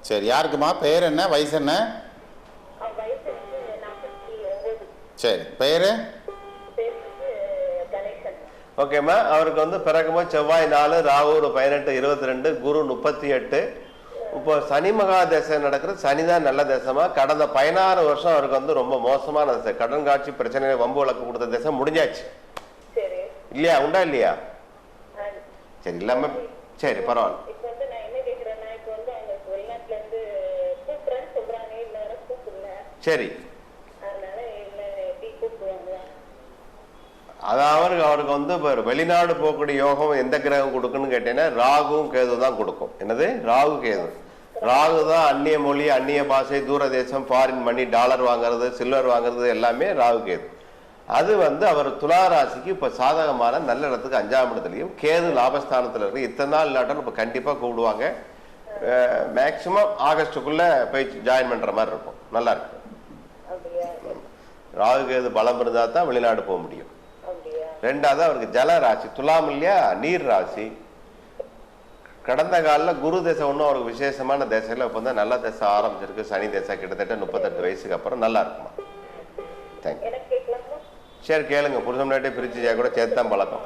சரி, யாருக்குமா? பெயர் என்ன? வயசு என்ன? சரி, பெயரு? ஓகேம்மா, அவருக்கு வந்து பிறக்கும்போது செவ்வாய் 4, ராகு 18, 22, குரு 38. இப்போ சனி மகா தசை நடக்கிறது. சனிதான் நல்ல தசைமா. கடந்த 16 வருஷம் அவருக்கு வந்து ரொம்ப மோசமான தசை. கடன் காட்சி பிரச்சனை, வம்பு வழக்கு கொடுத்த தசை முடிஞ்சாச்சு இல்லையா? உண்டா இல்லையா? சரி, இல்லாம சரி, பரவாயில்ல. சரி, அதாவது அவருக்கு வந்து வெளிநாடு போகக்கூடிய யோகம் எந்த கிரகம் கொடுக்குன்னு கேட்டீங்கன்னா ராகுவும் கேது தான் கொடுக்கும். என்னது? ராகு கேது. ராகு தான் அந்நிய மொழி, அந்நிய பாஷை, தூரதேசம், ஃபாரின் மணி, டாலர் வாங்குறது, சில்வர் வாங்குறது எல்லாமே ராகு கேது. அது வந்து அவர் துலா ராசிக்கு இப்போ சாதகமான நல்ல இடத்துக்கு 5ஆம் இடத்துலையும், கேது லாபஸ்தானத்தில் இருக்கு. இத்தனை நாள் இல்லாட்டும் இப்போ கண்டிப்பாக கூப்பிடுவாங்க. மேக்சிமம் ஆகஸ்டுக்குள்ள போய் ஜாயின் பண்ற மாதிரி இருக்கும். நல்லா இருக்கு. ராகு கேது பலம் இருந்தால் தான் வெளிநாடு போக முடியும். 2வது அவருக்கு ஜல ராசி, துலாம் இல்லையா, நீர் ராசி. கடந்த காலில் குரு தசை ஒன்றும் அவருக்கு விசேஷமான தசையில் இப்போ தான் நல்ல தசை ஆரம்பிச்சிருக்கு. சனி தசை கிட்டத்தட்ட 38 வயசுக்கு அப்புறம் நல்லா இருக்குமா. தேங்க்யூ. சரி, கேளுங்க. புருஷன் முன்னாடி பிரிச்சு கூட சேர்த்து தான் பழக்கம்.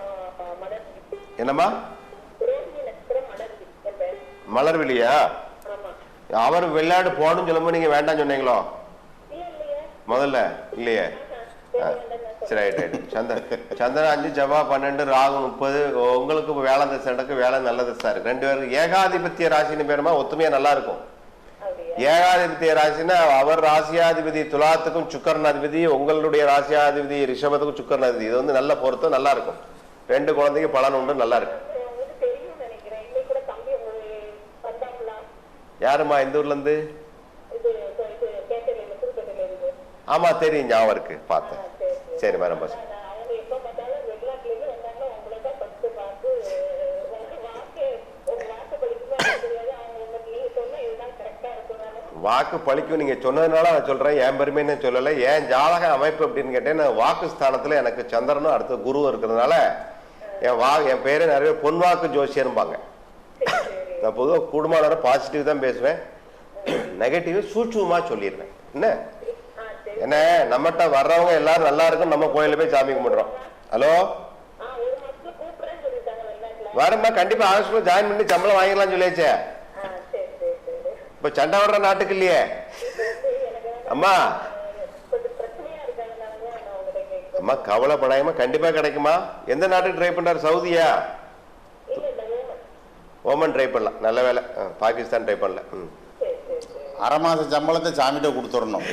என்னம்மா? மலர்விழியா? அவர் வெளிநாடு போகணும்னு சொல்லும்போது நீங்க வேண்டாம் சொன்னீங்களோ முதல்ல? இல்லையே. சரி, ரைட் ரைட். சந்திரன் 5, செவ்வாய் 12, ராகு 30. உங்களுக்கு வேலை தசை நடக்கு, வேலை நல்ல தசை இருக்கு. 2 பேருக்கு ஏகாதிபத்திய ராசின்னு பேருமா, ஒத்துமையா நல்லா இருக்கும். ஏகாதிபத்திய ராசினா அவர் ராசியாதிபதி துலாத்துக்கும் சுக்கரனாதிபதி, உங்களுடைய ராசியாதிபதி ரிஷபத்துக்கும் சுக்கரனாதிபதி. இது வந்து நல்ல பொருத்தம், நல்லா இருக்கும். 2 குழந்தைக்கு பலன் உண்டு, நல்லா இருக்கு. யாருமா? இந்த ஊர்ல இருந்து? ஆமா தெரியும், ஞாபகம் இருக்கு, பார்த்தேன். சரி மேடம், பஸ். வாக்கு பழிக்கும் நீங்க சொன்னதுனால நான் சொல்றேன், என் பெருமைன்னு சொல்லலை. என் ஜாதக அமைப்பு அப்படின்னு கேட்டேன், நான் வாக்கு ஸ்தானத்துல எனக்கு சந்திரனும் அடுத்த குருவும் இருக்கிறதுனால என் பேரே நிறைய பொன்வாக்கு ஜோசியர்பாங்க. நான் பொதுவாக கூடுமான பாசிட்டிவ் தான் பேசுவேன், நெகட்டிவ் சூட்சுமா சொல்லிடுவேன். என்ன நம்மகிட்ட வர்றவங்க எல்லாரும் நல்லா இருக்கும், நம்ம கோயில போய் சாமி கும்பிடுறோம். ஹலோ வரமா கண்டிப்பா ஆகஸ்ட்ல ஜாயின் பண்ணி சம்பளம் வாங்கிடலாம் சொல்லியாச்சே. இப்ப சண்டை வர்ற நாட்டுக்கு இல்லையே அம்மா. அம்மா கவலைப்படாயமா, கண்டிப்பா கிடைக்குமா. எந்த நாட்டுக்கு ட்ரை பண்றாரு? சவுதியா? ஓமன் ட்ரை பண்ணலாம். நல்ல வேலை. பாகிஸ்தான் ட்ரை பண்ணல. அரை மாச சம்பளத்தை சாமிகிட்ட கொடுத்துடணும்.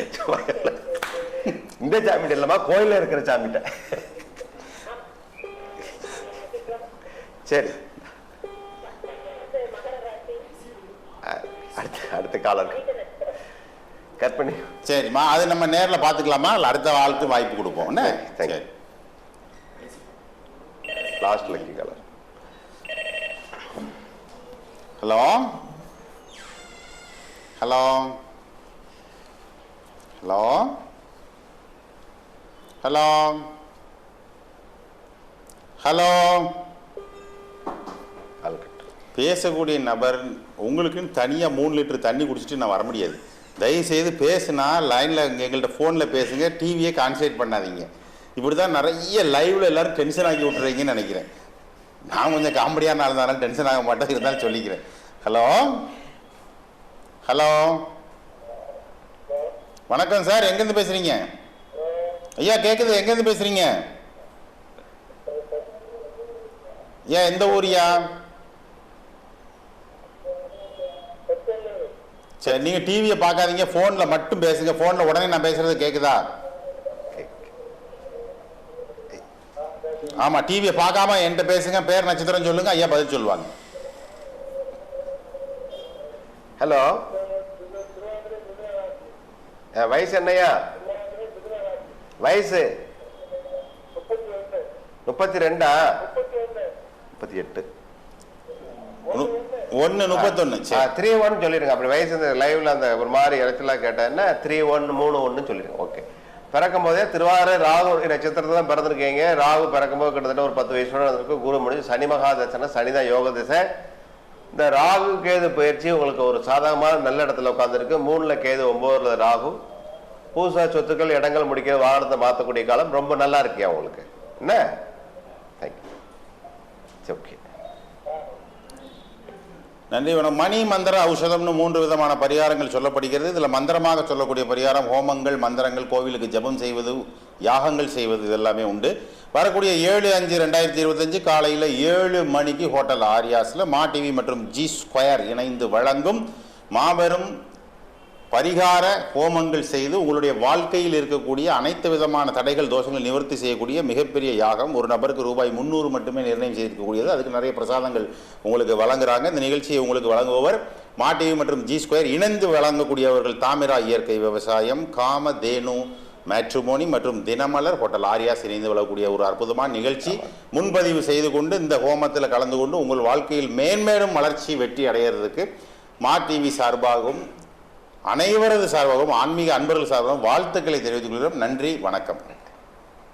இந்த சாமிட்ட இல்லம்மா, கோயில இருக்கிற சாமிட்ட. சரி, அடுத்த காலம் கட் பண்ணி. சரிம்மா, அது நம்ம நேரில் பார்த்துக்கலாமா, இல்லை அடுத்த ஆளுக்கு வாய்ப்பு கொடுப்போம். சரி, last lucky colour. Hello hello hello hello hello பேசக்கூடிய நபர் உங்களுக்குன்னு தனியாக 3 லிட்டர் தண்ணி குடிச்சிட்டு நான் வர முடியாது. தயவுசெய்து பேசுனா லைனில் எங்கள்கிட்ட ஃபோனில் பேசுங்க, டிவியை கான்சன்ட்ரேட் பண்ணாதீங்க. இப்படி தான் நிறைய லைவில் எல்லோரும் டென்ஷன் ஆக்கி விட்டுறீங்கன்னு நினைக்கிறேன். நான் கொஞ்சம் காமெடியான இருந்தாலும் டென்ஷன் ஆக மாட்டேன், இருந்தாலும் சொல்லிக்கிறேன். ஹலோ ஹலோ வணக்கம் சார், எங்கேருந்து பேசுகிறீங்க? ஐயா கேட்குது, எங்கேருந்து பேசுகிறீங்க? ஏன் எந்த ஊரியா? சரி, நீங்கள் டிவியை பார்க்காதீங்க, ஃபோனில் மட்டும் பேசுங்க. ஃபோனில் உடனே நான் பேசுகிறது கேட்குதா? ஆமாம், டிவியை பார்க்காம என்கிட்ட பேசுங்க, பேர் நட்சத்திரம் சொல்லுங்க, ஐயா பதில் சொல்லுவாங்க. ஹலோ, வயசு என்னையா? வயசு 32, 38, 131. 31 சொல்லிடுங்க. அப்படி வயசு இந்த லைவ்ல அந்த ஒரு மாதிரி இடத்துல கேட்டேன்னா 3131 சொல்லிடுங்க. ஓகே. பிறக்கும் போதே திருவாரூர் ராகு நட்சத்திரத்தை தான் பிறந்திருக்கீங்க. ராகு பிறக்கும்போது கிட்டத்தட்ட ஒரு 10 வயசோட இருந்திருக்கு. குரு முடிஞ்சு சனி மகாதசனை, சனிதான் யோக திசை. இந்த ராகு கேது பயிற்சி உங்களுக்கு ஒரு சாதகமான நல்ல இடத்துல உட்காந்துருக்கு. 3ல் கேது, 9ல் ராகு. பூசா சொத்துக்கள், இடங்கள் முடிக்கிற, வாகனத்தை மாற்றக்கூடிய காலம் ரொம்ப நல்லா இருக்கியா உங்களுக்கு. என்ன? தேங்க்யூ. ஓகே, நன்றி. வணக்கம். மணி மந்திர ஔஷதம்னு 3 விதமான பரிகாரங்கள் சொல்லப்படுகிறது. இதில் மந்திரமாக சொல்லக்கூடிய பரிகாரம் ஹோமங்கள், மந்திரங்கள், கோவிலுக்கு ஜபம் செய்வது, யாகங்கள் செய்வது, இதெல்லாமே உண்டு. வரக்கூடிய 7/5/2025 காலையில் 7 மணிக்கு ஹோட்டல் ஆரியாஸில் மா டிவி மற்றும் ஜி ஸ்கொயர் இணைந்து வழங்கும் மாபெரும் பரிகார ஹோமங்கள் செய்து உங்களுடைய வாழ்க்கையில் இருக்கக்கூடிய அனைத்து விதமான தடைகள், தோஷங்கள் நிவர்த்தி செய்யக்கூடிய மிகப்பெரிய யாகம். ஒரு நபருக்கு ரூபாய் 300 மட்டுமே நிர்ணயம் செய்திருக்கக்கூடியது. அதுக்கு நிறைய பிரசாதங்கள் உங்களுக்கு வழங்குறாங்க. இந்த நிகழ்ச்சியை உங்களுக்கு வழங்குபவர் மா டிவி மற்றும் ஜி ஸ்கொயர் இணைந்து வழங்கக்கூடியவர்கள் தாமிரா இயற்கை விவசாயம், காமதேனு மேட்ரிமோனி மற்றும் தினமலர் ஹோட்டல் ஆரியாஸ் இணைந்து வழங்கக்கூடிய ஒரு அற்புதமான நிகழ்ச்சி. முன்பதிவு செய்து கொண்டு இந்த ஹோமத்தில் கலந்து கொண்டு உங்கள் வாழ்க்கையில் மேன்மேலும் வளர்ச்சி, வெற்றி அடைகிறதுக்கு மா டிவி சார்பாகவும் அனைவரது சார்பாகவும் ஆன்மீக அன்பர்கள் சார்பாகவும் வாழ்த்துக்களை தெரிவித்துக் கொள்கிறோம். நன்றி, வணக்கம்.